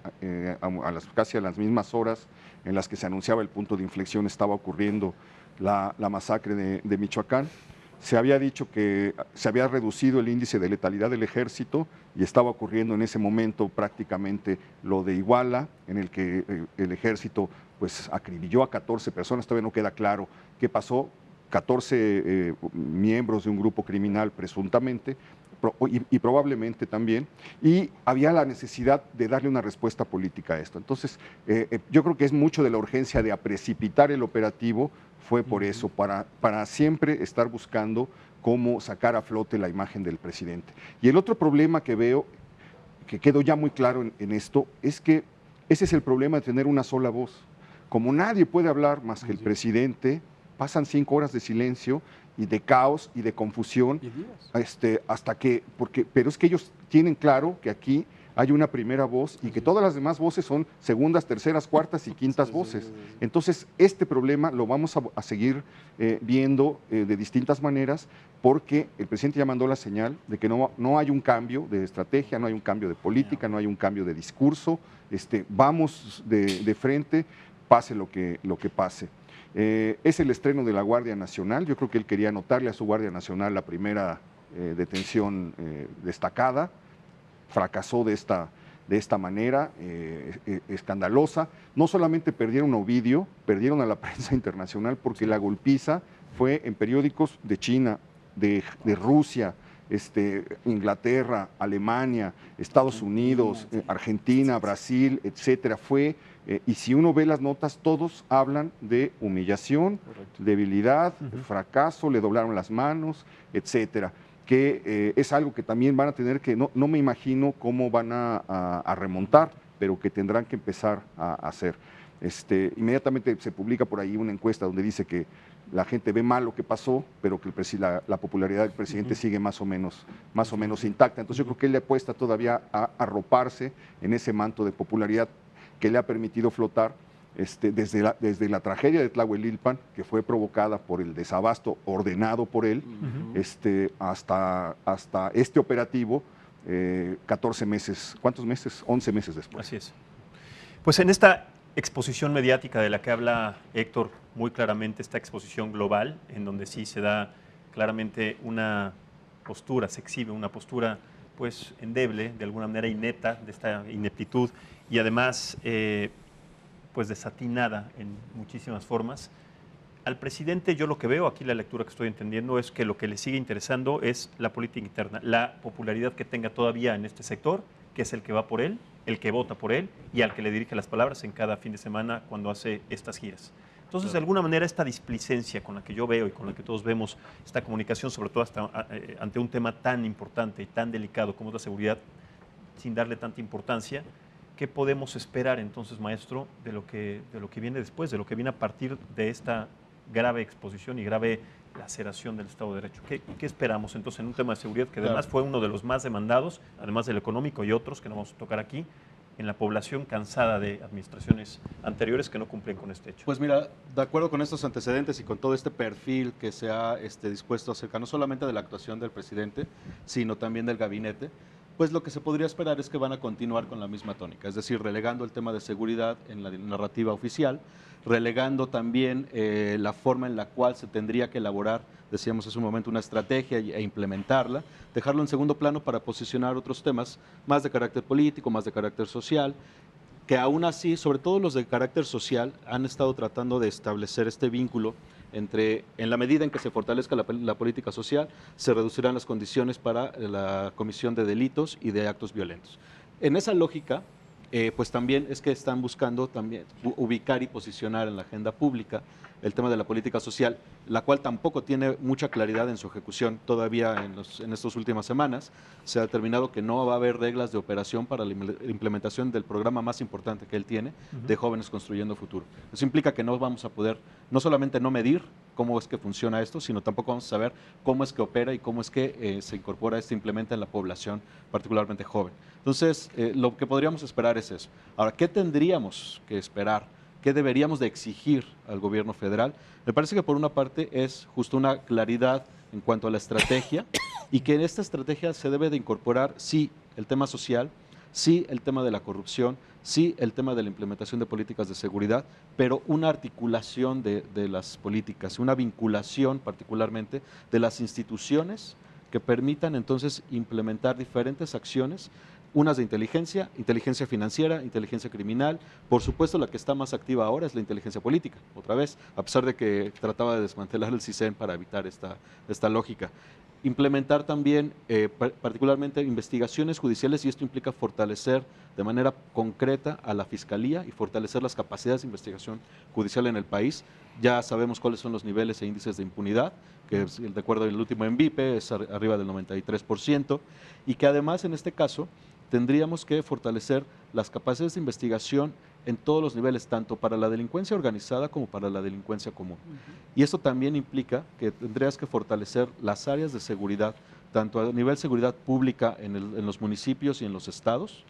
casi a las mismas horas en las que se anunciaba el punto de inflexión estaba ocurriendo la masacre de Michoacán. Se había dicho que se había reducido el índice de letalidad del ejército y estaba ocurriendo en ese momento prácticamente lo de Iguala, en el que el ejército pues acribilló a 14 personas, todavía no queda claro qué pasó, 14 miembros de un grupo criminal presuntamente, y probablemente también, y había la necesidad de darle una respuesta política a esto. Entonces, yo creo que es mucho de la urgencia de precipitar el operativo, fue por eso, para siempre estar buscando cómo sacar a flote la imagen del presidente. Y el otro problema que veo, que quedó ya muy claro en esto, es que ese es el problema de tener una sola voz. Como nadie puede hablar más que el presidente, pasan 5 horas de silencio y de caos y de confusión, hasta que, pero es que ellos tienen claro que aquí hay una primera voz y que todas las demás voces son segundas, terceras, cuartas y quintas voces. Entonces, este problema lo vamos a seguir viendo de distintas maneras porque el presidente ya mandó la señal de que no hay un cambio de estrategia, no hay un cambio de política, no hay un cambio de discurso, vamos de frente, pase lo que pase. Es el estreno de la Guardia Nacional. Yo creo que él quería anotarle a su Guardia Nacional la primera detención destacada. Fracasó de esta manera escandalosa. No solamente perdieron a Ovidio, perdieron a la prensa internacional porque la golpiza fue en periódicos de China, de Rusia, Inglaterra, Alemania, Estados Unidos, Argentina, Brasil, etcétera. Y si uno ve las notas, todos hablan de humillación, debilidad, fracaso, le doblaron las manos, etcétera. Que es algo que también van a tener que, no me imagino cómo van a remontar, pero que tendrán que empezar a hacer. Inmediatamente se publica por ahí una encuesta donde dice que la gente ve mal lo que pasó, pero que la popularidad del presidente sigue más o menos intacta. Entonces yo creo que él le apuesta todavía a arroparse en ese manto de popularidad que le ha permitido flotar desde la tragedia de Tlahuelilpan, que fue provocada por el desabasto ordenado por él, hasta este operativo, 14 meses, ¿cuántos meses? 11 meses después. Así es. Pues en esta exposición mediática de la que habla Héctor muy claramente, esta exposición global, en donde sí se da claramente una postura, se exhibe una postura pues endeble, de alguna manera inepta, de esta ineptitud y además pues desatinada en muchísimas formas. Al presidente yo lo que veo, aquí la lectura que estoy entendiendo, es que lo que le sigue interesando es la política interna, la popularidad que tenga todavía en este sector, que es el que va por él, el que vota por él y al que le dirige las palabras en cada fin de semana cuando hace estas giras. Entonces, de alguna manera, esta displicencia con la que yo veo y con la que todos vemos esta comunicación, sobre todo ante un tema tan importante y tan delicado como es la seguridad, sin darle tanta importancia, ¿qué podemos esperar entonces, maestro, de lo que viene después, de lo que viene a partir de esta grave exposición y grave laceración del Estado de Derecho? ¿Qué esperamos entonces en un tema de seguridad que además fue uno de los más demandados, además del económico y otros que no vamos a tocar aquí, en la población cansada de administraciones anteriores que no cumplen con este hecho? Pues mira, de acuerdo con estos antecedentes y con todo este perfil que se ha dispuesto acerca no solamente de la actuación del presidente, sino también del gabinete, pues lo que se podría esperar es que van a continuar con la misma tónica, es decir, relegando el tema de seguridad en la narrativa oficial, relegando también la forma en la cual se tendría que elaborar, decíamos hace un momento, una estrategia e implementarla, dejarlo en segundo plano para posicionar otros temas más de carácter político, más de carácter social, que aún así, sobre todo los de carácter social, han estado tratando de establecer este vínculo entre, en la medida en que se fortalezca la política social, se reducirán las condiciones para la comisión de delitos y de actos violentos. En esa lógica, pues también es que están buscando también ubicar y posicionar en la agenda pública el tema de la política social, la cual tampoco tiene mucha claridad en su ejecución todavía en estas últimas semanas. Se ha determinado que no va a haber reglas de operación para la implementación del programa más importante que él tiene, de Jóvenes Construyendo Futuro. Eso implica que no vamos a poder, no solamente no medir cómo es que funciona esto, sino tampoco vamos a saber cómo es que opera y cómo es que se incorpora, se implementa en la población, particularmente joven. Entonces, lo que podríamos esperar es eso. Ahora, ¿qué tendríamos que esperar? ¿Qué deberíamos de exigir al gobierno federal? Me parece que por una parte es justo una claridad en cuanto a la estrategia y que en esta estrategia se debe de incorporar, sí, el tema social, sí, el tema de la corrupción, sí, el tema de la implementación de políticas de seguridad, pero una articulación de las políticas, una vinculación particularmente de las instituciones que permitan entonces implementar diferentes acciones, unas de inteligencia financiera, inteligencia criminal, por supuesto la que está más activa ahora es la inteligencia política, otra vez, a pesar de que trataba de desmantelar el CISEN para evitar esta lógica. Implementar también particularmente investigaciones judiciales y esto implica fortalecer de manera concreta a la Fiscalía y fortalecer las capacidades de investigación judicial en el país. Ya sabemos cuáles son los niveles e índices de impunidad, que de acuerdo al último ENVIPE es arriba del 93%, y que además en este caso tendríamos que fortalecer las capacidades de investigación en todos los niveles, tanto para la delincuencia organizada como para la delincuencia común. Y esto también implica que tendrías que fortalecer las áreas de seguridad, tanto a nivel seguridad pública en los municipios y en los estados,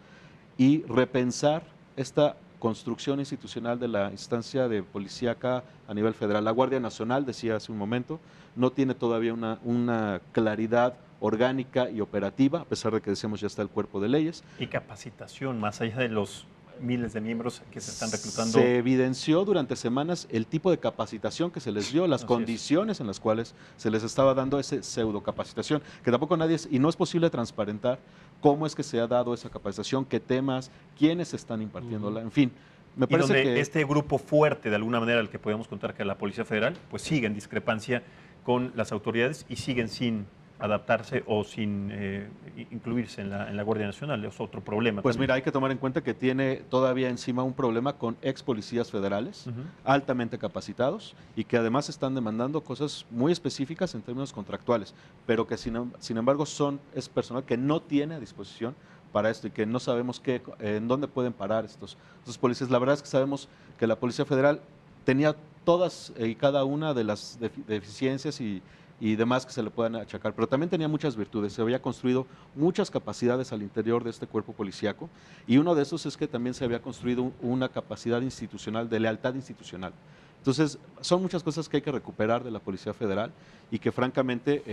y repensar esta construcción institucional de la instancia de policíaca a nivel federal. La Guardia Nacional, decía hace un momento, no tiene todavía una claridad orgánica y operativa, a pesar de que decíamos ya está el cuerpo de leyes. Y capacitación, más allá de los miles de miembros que se están reclutando. Se evidenció durante semanas el tipo de capacitación que se les dio, las condiciones en las cuales se les estaba dando esa pseudocapacitación, que tampoco nadie, y no es posible transparentar cómo es que se ha dado esa capacitación, qué temas, quiénes están impartiéndola, en fin. Me parece donde que este grupo fuerte, de alguna manera, al que podemos contar que es la Policía Federal, pues sigue en discrepancia con las autoridades y siguen sin adaptarse o sin incluirse en la Guardia Nacional. Es otro problema. Pues también. mira, hay que tomar en cuenta que tiene todavía encima un problema con ex policías federales, altamente capacitados y que además están demandando cosas muy específicas en términos contractuales, pero que sin embargo es personal que no tiene a disposición para esto y que no sabemos en dónde pueden parar estos policías. La verdad es que sabemos que la Policía Federal tenía todas y cada una de las deficiencias y demás que se le puedan achacar, pero también tenía muchas virtudes, se había construido muchas capacidades al interior de este cuerpo policíaco y uno de esos es que también se había construido una capacidad institucional, de lealtad institucional. Entonces, son muchas cosas que hay que recuperar de la Policía Federal y que francamente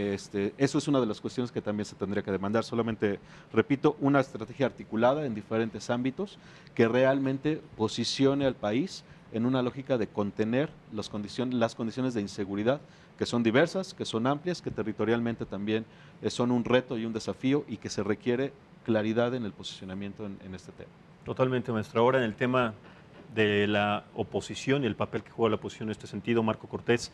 eso es una de las cuestiones que también se tendría que demandar. Solamente, repito, una estrategia articulada en diferentes ámbitos que realmente posicione al país en una lógica de contener las condiciones de inseguridad, que son diversas, que son amplias, que territorialmente también son un reto y un desafío y que se requiere claridad en el posicionamiento en este tema. Totalmente, maestro. Ahora en el tema de la oposición y el papel que juega la oposición en este sentido, Marco Cortés,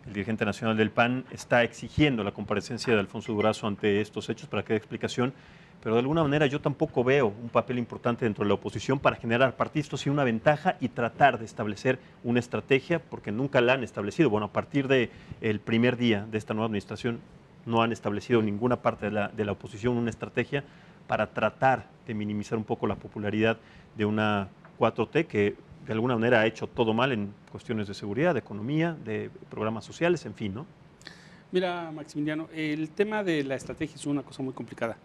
el dirigente nacional del PAN, está exigiendo la comparecencia de Alfonso Durazo ante estos hechos para que dé explicación, pero de alguna manera yo tampoco veo un papel importante dentro de la oposición para generar partidos y una ventaja y tratar de establecer una estrategia, porque nunca la han establecido. Bueno, a partir del primer día de esta nueva administración no han establecido ninguna parte de la oposición una estrategia para tratar de minimizar un poco la popularidad de una 4T que de alguna manera ha hecho todo mal en cuestiones de seguridad, de economía, de programas sociales, en fin, ¿no? Mira, Maximiliano, el tema de la estrategia es una cosa muy complicada.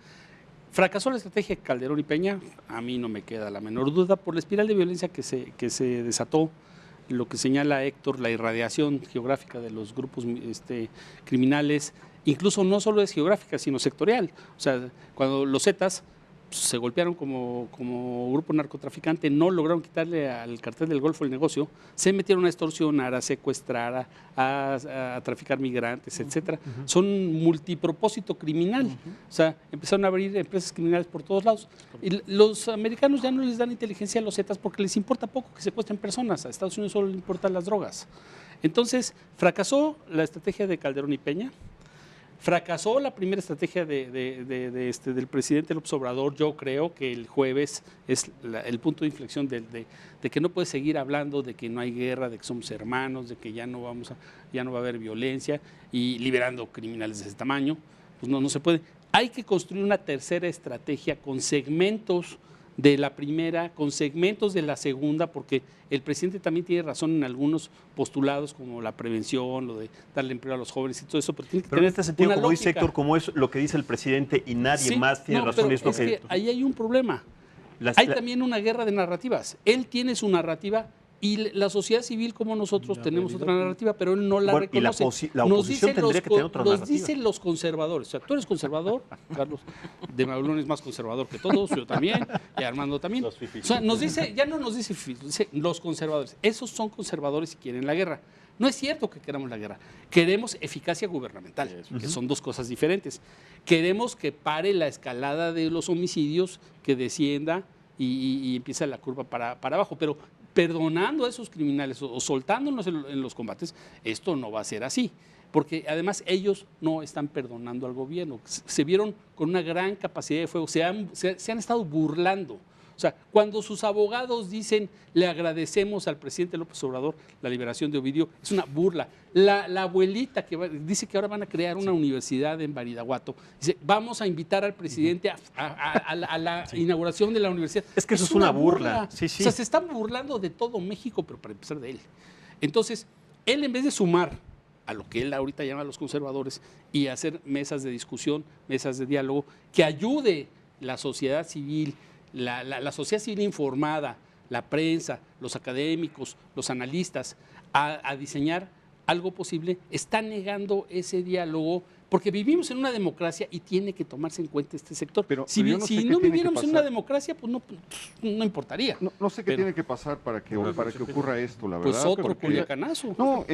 Fracasó la estrategia de Calderón y Peña, a mí no me queda la menor duda, por la espiral de violencia que se desató, lo que señala Héctor, la irradiación geográfica de los grupos criminales, incluso no solo es geográfica, sino sectorial. O sea, cuando los Zetas se golpearon como grupo narcotraficante, no lograron quitarle al cartel del Golfo el negocio, se metieron a extorsionar, a secuestrar, a traficar migrantes, etcétera. Son multipropósito criminal. O sea, empezaron a abrir empresas criminales por todos lados. Y los americanos ya no les dan inteligencia a los Zetas porque les importa poco que secuestren personas. A Estados Unidos solo les importan las drogas. Entonces, fracasó la estrategia de Calderón y Peña. Fracasó la primera estrategia del presidente López Obrador. Yo creo que el jueves es el punto de inflexión de que no puede seguir hablando de que no hay guerra, de que somos hermanos, de que ya no va a haber violencia y liberando criminales de ese tamaño. Pues no se puede. Hay que construir una tercera estrategia con segmentos de la primera, con segmentos de la segunda, porque el presidente también tiene razón en algunos postulados como la prevención, lo de darle empleo a los jóvenes y todo eso. Pero en este sentido, como dice Héctor, como es lo que dice el presidente y nadie más tiene razón. Pero es que ahí hay un problema. Hay también una guerra de narrativas. Él tiene su narrativa y la sociedad civil como nosotros tenemos otra narrativa, pero él no la reconoce. Y la oposición tendría que tener otra narrativa. Nos dicen los conservadores. O sea, tú eres conservador, Carlos de Maulón es más conservador que todos, yo también, y Armando también. O sea, nos dice, ya no nos dice los conservadores. Esos son conservadores y quieren la guerra. No es cierto que queramos la guerra. Queremos eficacia gubernamental, que son dos cosas diferentes. Queremos que pare la escalada de los homicidios, que descienda y empiece la curva para abajo. Pero perdonando a esos criminales o soltándonos en los combates, esto no va a ser así. Porque además ellos no están perdonando al gobierno. Se vieron con una gran capacidad de fuego, se han estado burlando. O sea, cuando sus abogados dicen, le agradecemos al presidente López Obrador la liberación de Ovidio, es una burla. La abuelita que dice que ahora van a crear una universidad en Badiraguato, dice, vamos a invitar al presidente a la inauguración de la universidad. Es que eso es una burla. Sí, sí. O sea, se están burlando de todo México, pero para empezar de él. Entonces, él en vez de sumar a lo que él ahorita llama los conservadores y hacer mesas de discusión, mesas de diálogo, que ayude la sociedad civil, la sociedad civil informada, la prensa, los académicos, los analistas, a diseñar algo posible, está negando ese diálogo, porque vivimos en una democracia y tiene que tomarse en cuenta este sector. Si no viviéramos en una democracia, pues no importaría. No sé qué tiene que pasar para que ocurra esto, la verdad. Pues otro culiacanazo. No,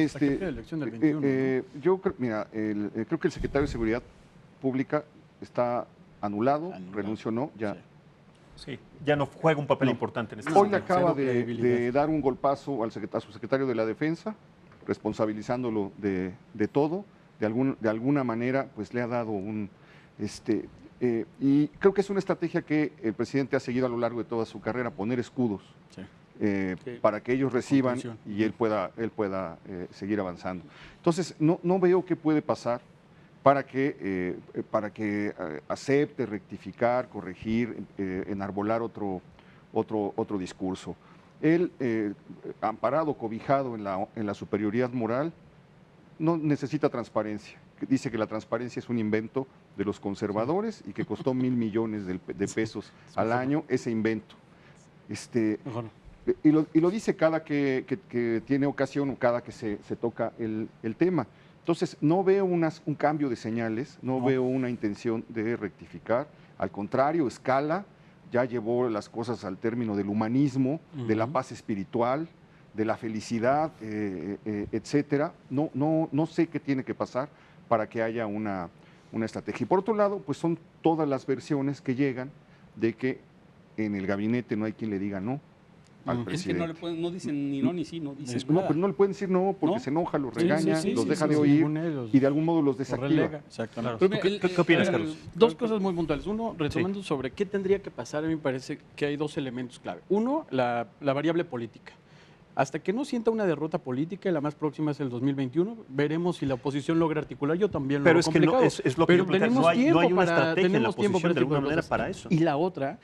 yo creo, mira, creo que el secretario de Seguridad Pública está anulado, renunció, ya. Sí, ya no juega un papel importante en este Hoy le acaba de dar un golpazo a su secretario de la Defensa, responsabilizándolo de todo. De alguna manera, pues le ha dado un... y creo que es una estrategia que el presidente ha seguido a lo largo de toda su carrera, poner escudos para que ellos reciban y él pueda seguir avanzando. Entonces, no veo qué puede pasar para que acepte, rectificar, corregir, enarbolar otro discurso. Él, amparado, cobijado en la superioridad moral, no necesita transparencia. Dice que la transparencia es un invento de los conservadores y que costó $1,000 millones de pesos al año ese invento. Y lo dice cada que tiene ocasión o cada que se toca el tema. Entonces, no veo un cambio de señales, no veo una intención de rectificar. Al contrario, escala, ya llevó las cosas al término del humanismo, de la paz espiritual, de la felicidad, etcétera. No sé qué tiene que pasar para que haya una estrategia. Y por otro lado, pues son todas las versiones que llegan de que en el gabinete no hay quien le diga no al presidente. Es que no dicen ni no ni sí, no dicen No, nada. pero no le pueden decir no porque se enoja, los regaña, los deja de oír y de algún modo los desactiva. Exactamente. ¿Qué opinas, Carlos? Dos cosas muy puntuales. Uno, retomando sobre qué tendría que pasar, a mí me parece que hay dos elementos clave. Uno, la variable política. Hasta que no sienta una derrota política, y la más próxima es el 2021, veremos si la oposición logra articular. Yo también lo veo complicado. Pero es lo que yo tenemos no hay tiempo una estrategia en la tiempo oposición para de alguna manera para eso. Y la otra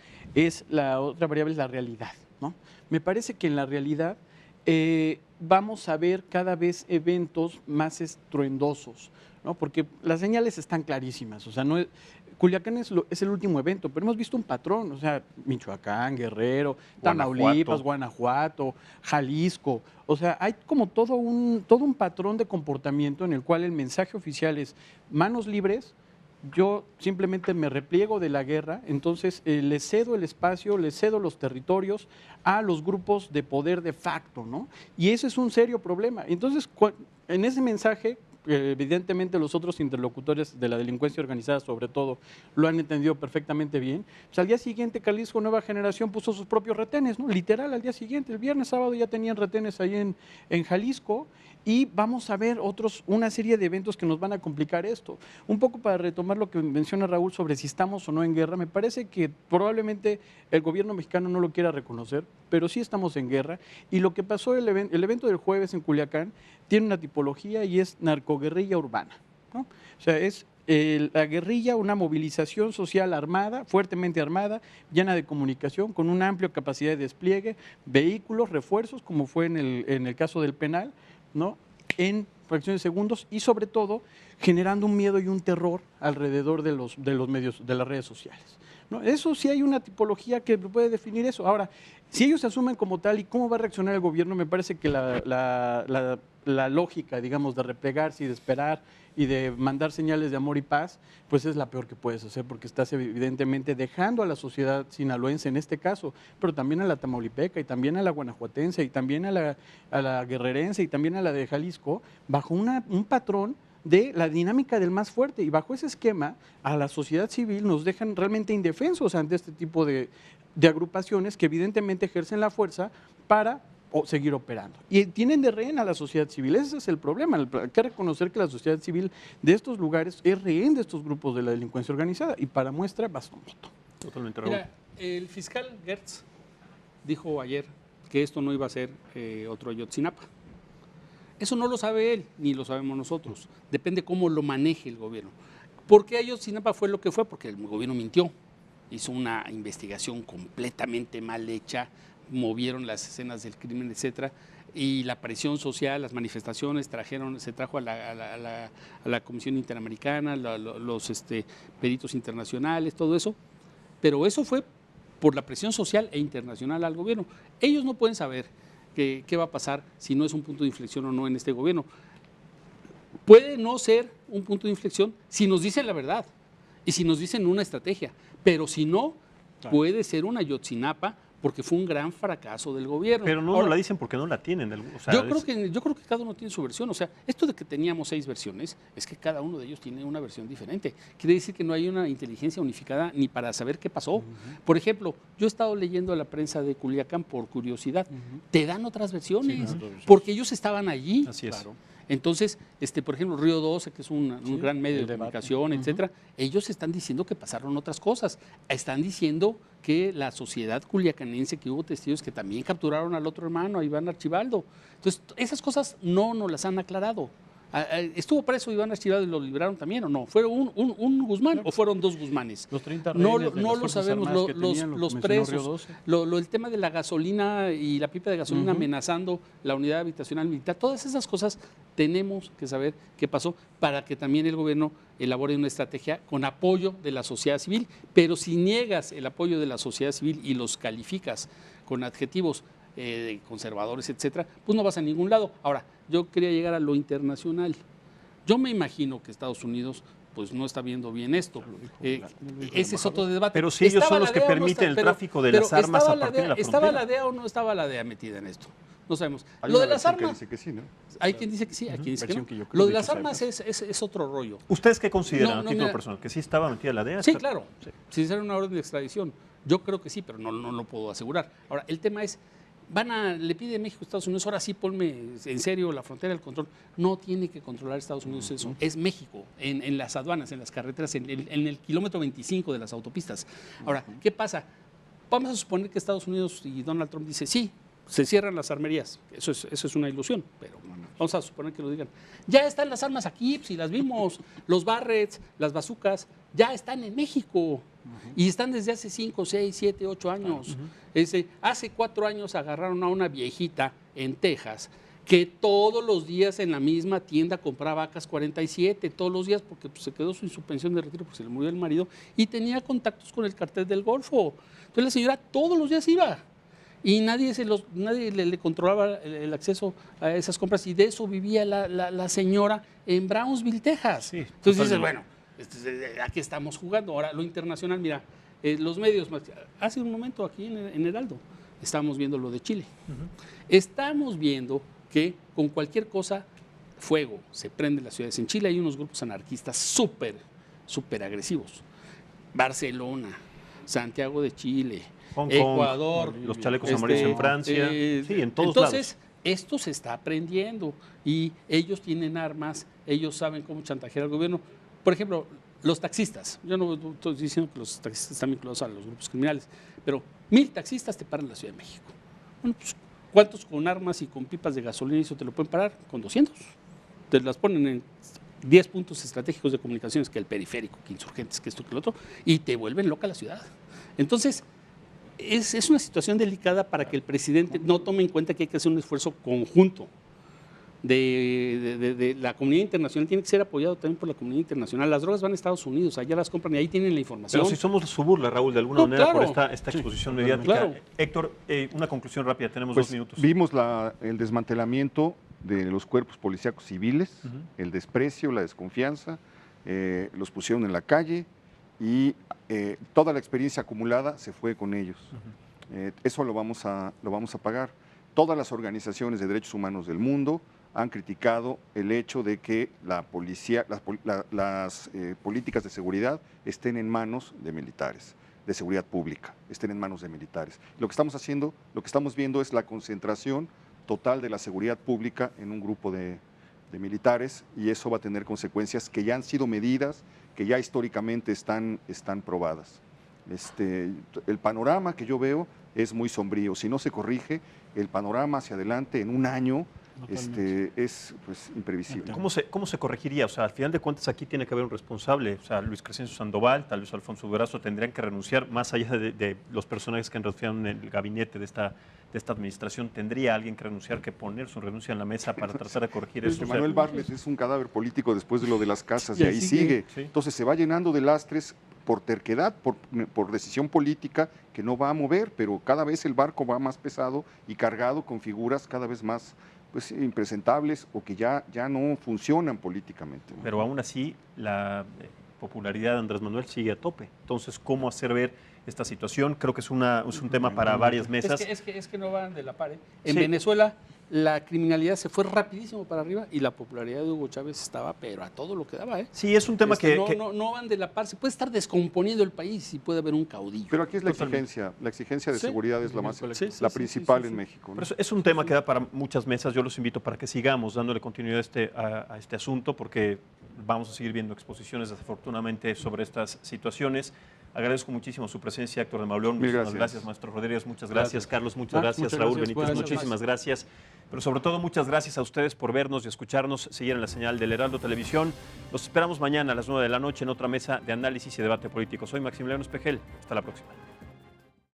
variable es la realidad, ¿no? Me parece que en la realidad vamos a ver cada vez eventos más estruendosos, ¿no? Porque las señales están clarísimas. O sea, Culiacán es el último evento, pero hemos visto un patrón, o sea, Michoacán, Guerrero, Tamaulipas, Guanajuato, Jalisco. O sea, hay como todo un patrón de comportamiento en el cual el mensaje oficial es manos libres. Yo simplemente me repliego de la guerra, entonces le cedo el espacio, le cedo los territorios a los grupos de poder de facto, ¿no? Y eso es un serio problema. Entonces, en ese mensaje, evidentemente los otros interlocutores de la delincuencia organizada, sobre todo, lo han entendido perfectamente bien. Pues al día siguiente, Jalisco Nueva Generación puso sus propios retenes, ¿no? Literal, al día siguiente, el viernes, sábado ya tenían retenes ahí en Jalisco. Y vamos a ver una serie de eventos que nos van a complicar esto. Un poco para retomar lo que menciona Raúl sobre si estamos o no en guerra, me parece que probablemente el gobierno mexicano no lo quiera reconocer, pero sí estamos en guerra. Y lo que pasó, el evento del jueves en Culiacán, tiene una tipología y es narcoguerrilla urbana, ¿no? O sea, es la guerrilla, una movilización social armada, fuertemente armada, llena de comunicación, con una amplia capacidad de despliegue, vehículos, refuerzos, como fue en el caso del penal, ¿no? En fracciones de segundos y sobre todo generando un miedo y un terror alrededor de los medios, de las redes sociales, ¿no? Eso sí hay una tipología que puede definir eso. Ahora, si ellos se asumen como tal y cómo va a reaccionar el gobierno, me parece que la lógica, digamos, de replegarse y de esperar y de mandar señales de amor y paz, pues es la peor que puedes hacer, porque estás evidentemente dejando a la sociedad sinaloense en este caso, pero también a la tamaulipeca y también a la guanajuatense y también a la guerrerense y también a la de Jalisco, bajo un patrón de la dinámica del más fuerte, y bajo ese esquema a la sociedad civil nos dejan realmente indefensos ante este tipo de agrupaciones que evidentemente ejercen la fuerza para seguir operando. Y tienen de rehén a la sociedad civil. Ese es el problema. Hay que reconocer que la sociedad civil de estos lugares es rehén de estos grupos de la delincuencia organizada, y para muestra basta un voto. Totalmente. Mira, el fiscal Gertz dijo ayer que esto no iba a ser otro Ayotzinapa. Eso no lo sabe él, ni lo sabemos nosotros. Depende cómo lo maneje el gobierno. ¿Por qué Ayotzinapa fue lo que fue? Porque el gobierno mintió. Hizo una investigación completamente mal hecha, movieron las escenas del crimen, etcétera, y la presión social, las manifestaciones se trajo a la Comisión Interamericana, los peritos internacionales, todo eso, pero eso fue por la presión social e internacional al gobierno. Ellos no pueden saber qué va a pasar si no es un punto de inflexión o no en este gobierno. Puede no ser un punto de inflexión si nos dicen la verdad y si nos dicen una estrategia, pero si no, puede ser una Ayotzinapa, porque fue un gran fracaso del gobierno. Pero no la dicen porque no la tienen. O sea, yo creo que cada uno tiene su versión. O sea, esto de que teníamos 6 versiones, es que cada uno de ellos tiene una versión diferente. Quiere decir que no hay una inteligencia unificada ni para saber qué pasó. Por ejemplo, yo he estado leyendo la prensa de Culiacán por curiosidad. Te dan otras versiones, porque ellos estaban allí. Así es. Claro. Entonces, por ejemplo, Río 12, que es un gran medio de comunicación, etcétera, ellos están diciendo que pasaron otras cosas. Están diciendo que la sociedad culiacanense, que hubo testigos que también capturaron al otro hermano, a Iván Archibaldo. Entonces, esas cosas no nos las han aclarado. ¿Estuvo preso Iván Archibaldo y lo liberaron también o no? ¿Fueron un Guzmán o fueron 2 Guzmanes? Los 30 no lo sabemos. Los presos, el tema de la gasolina y la pipa de gasolina amenazando la unidad habitacional militar, todas esas cosas tenemos que saber qué pasó para que también el gobierno elabore una estrategia con apoyo de la sociedad civil. Pero si niegas el apoyo de la sociedad civil y los calificas con adjetivos de conservadores, etcétera, pues no vas a ningún lado. Ahora, yo quería llegar a lo internacional. Yo me imagino que Estados Unidos pues no está viendo bien esto. Ese es otro debate. Pero si ellos son los que permiten el tráfico de las armas a partir de la frontera. ¿Estaba la DEA o no estaba la DEA metida en esto? No sabemos. Hay Lo una de las versión armas. Que dice que sí, ¿no? Hay quien dice que sí, hay quien dice que no. yo creo Lo de que las sí, armas es otro rollo. ¿Ustedes qué consideran a título mira, personal? ¿Que sí estaba metida la DEA? Sí, claro. Sí. Si hiciera una orden de extradición, yo creo que sí, pero no lo puedo asegurar. Ahora, el tema es, le pide México a Estados Unidos, ahora sí ponme en serio la frontera del control. No tiene que controlar Estados Unidos eso, es México, en las aduanas, en las carreteras, en el kilómetro 25 de las autopistas. Ahora, ¿qué pasa? Vamos a suponer que Estados Unidos y Donald Trump dice, sí, se cierran las armerías. Eso es una ilusión, pero vamos a suponer que lo digan. Ya están las armas aquí, si las vimos, los Barretts, las bazucas, ya están en México. Y están desde hace 5, 6, 7, 8 años. Hace 4 años agarraron a una viejita en Texas que todos los días en la misma tienda compraba AK-47, todos los días, porque pues, se quedó sin su pensión de retiro porque se le murió el marido y tenía contactos con el cartel del Golfo. Entonces la señora todos los días iba. Y nadie le controlaba el acceso a esas compras y de eso vivía la señora en Brownsville, Texas. Sí, entonces dices, bueno, aquí estamos jugando. Ahora, lo internacional, mira, los medios, hace un momento aquí en Heraldo, estábamos viendo lo de Chile. Estamos viendo que con cualquier cosa, fuego, se prende en las ciudades. En Chile hay unos grupos anarquistas súper agresivos. Barcelona, Santiago de Chile, Hong Kong, Ecuador, los chalecos amarillos en Francia, sí, en todos lados. Entonces, esto se está aprendiendo y ellos tienen armas, ellos saben cómo chantajear al gobierno. Por ejemplo, los taxistas, yo no estoy diciendo que los taxistas están vinculados a los grupos criminales, pero 1000 taxistas te paran en la Ciudad de México. Bueno, pues, ¿cuántos con armas y con pipas de gasolina y eso te lo pueden parar? Con 200. Te las ponen en 10 puntos estratégicos de comunicaciones, que el periférico, que Insurgentes, que esto, que lo otro, y te vuelven loca la ciudad. Entonces, es una situación delicada para que el presidente no tome en cuenta que hay que hacer un esfuerzo conjunto de la comunidad internacional. Tiene que ser apoyado también por la comunidad internacional. Las drogas van a Estados Unidos, allá las compran y ahí tienen la información. Pero si somos su burla, Raúl, de alguna manera, claro, por esta exposición mediática. Claro. Héctor, una conclusión rápida, tenemos Pues 2 minutos. vimos el desmantelamiento de los cuerpos policíacos civiles, el desprecio, la desconfianza, los pusieron en la calle y toda la experiencia acumulada se fue con ellos. Eso lo vamos a pagar. Todas las organizaciones de derechos humanos del mundo han criticado el hecho de que la policía, las políticas de seguridad estén en manos de militares, de seguridad pública, estén en manos de militares. Lo que estamos viendo es la concentración total de la seguridad pública en un grupo de militares y eso va a tener consecuencias que ya han sido medidas, que ya históricamente están probadas. El panorama que yo veo es muy sombrío. Si no se corrige, el panorama hacia adelante en un año es pues, imprevisible. ¿Cómo se corregiría? O sea, al final de cuentas aquí tiene que haber un responsable. O sea, Luis Crescencio Sandoval, tal vez Alfonso Durazo tendrían que renunciar, más allá de los personajes que han renunciado en el gabinete de esta administración. ¿Tendría alguien que renunciar, que poner su renuncia en la mesa para tratar de corregir eso? Manuel Bartlett es un cadáver político después de lo de las casas y ahí sigue. Sí. Entonces se va llenando de lastres por terquedad, por decisión política que no va a mover, pero cada vez el barco va más pesado y cargado con figuras cada vez más pues, impresentables o que ya no funcionan políticamente. Pero aún así la popularidad de Andrés Manuel sigue a tope. Entonces, ¿cómo hacer ver esta situación? Creo que es un tema para varias mesas. Es que no van de la par. En Venezuela la criminalidad se fue rapidísimo para arriba y la popularidad de Hugo Chávez estaba, pero a todo lo que daba. Sí, es un tema no van de la par. Se puede estar descomponiendo el país y puede haber un caudillo. Pero aquí es la exigencia de seguridad es la principal en México, ¿no? Pero es un tema que da para muchas mesas. Yo los invito para que sigamos dándole continuidad a este asunto, porque vamos a seguir viendo exposiciones, desafortunadamente, sobre estas situaciones. Agradezco muchísimo su presencia, Héctor de Mauleón. Muchísimas gracias, maestro Rodríguez. Muchas gracias, Carlos. Muchas gracias, Raúl Benítez. Muchísimas gracias. Pero sobre todo, muchas gracias a ustedes por vernos y escucharnos. Seguir en la señal del Heraldo Televisión. Los esperamos mañana a las 9 de la noche en otra mesa de análisis y debate político. Soy Maximiliano Espejel. Hasta la próxima.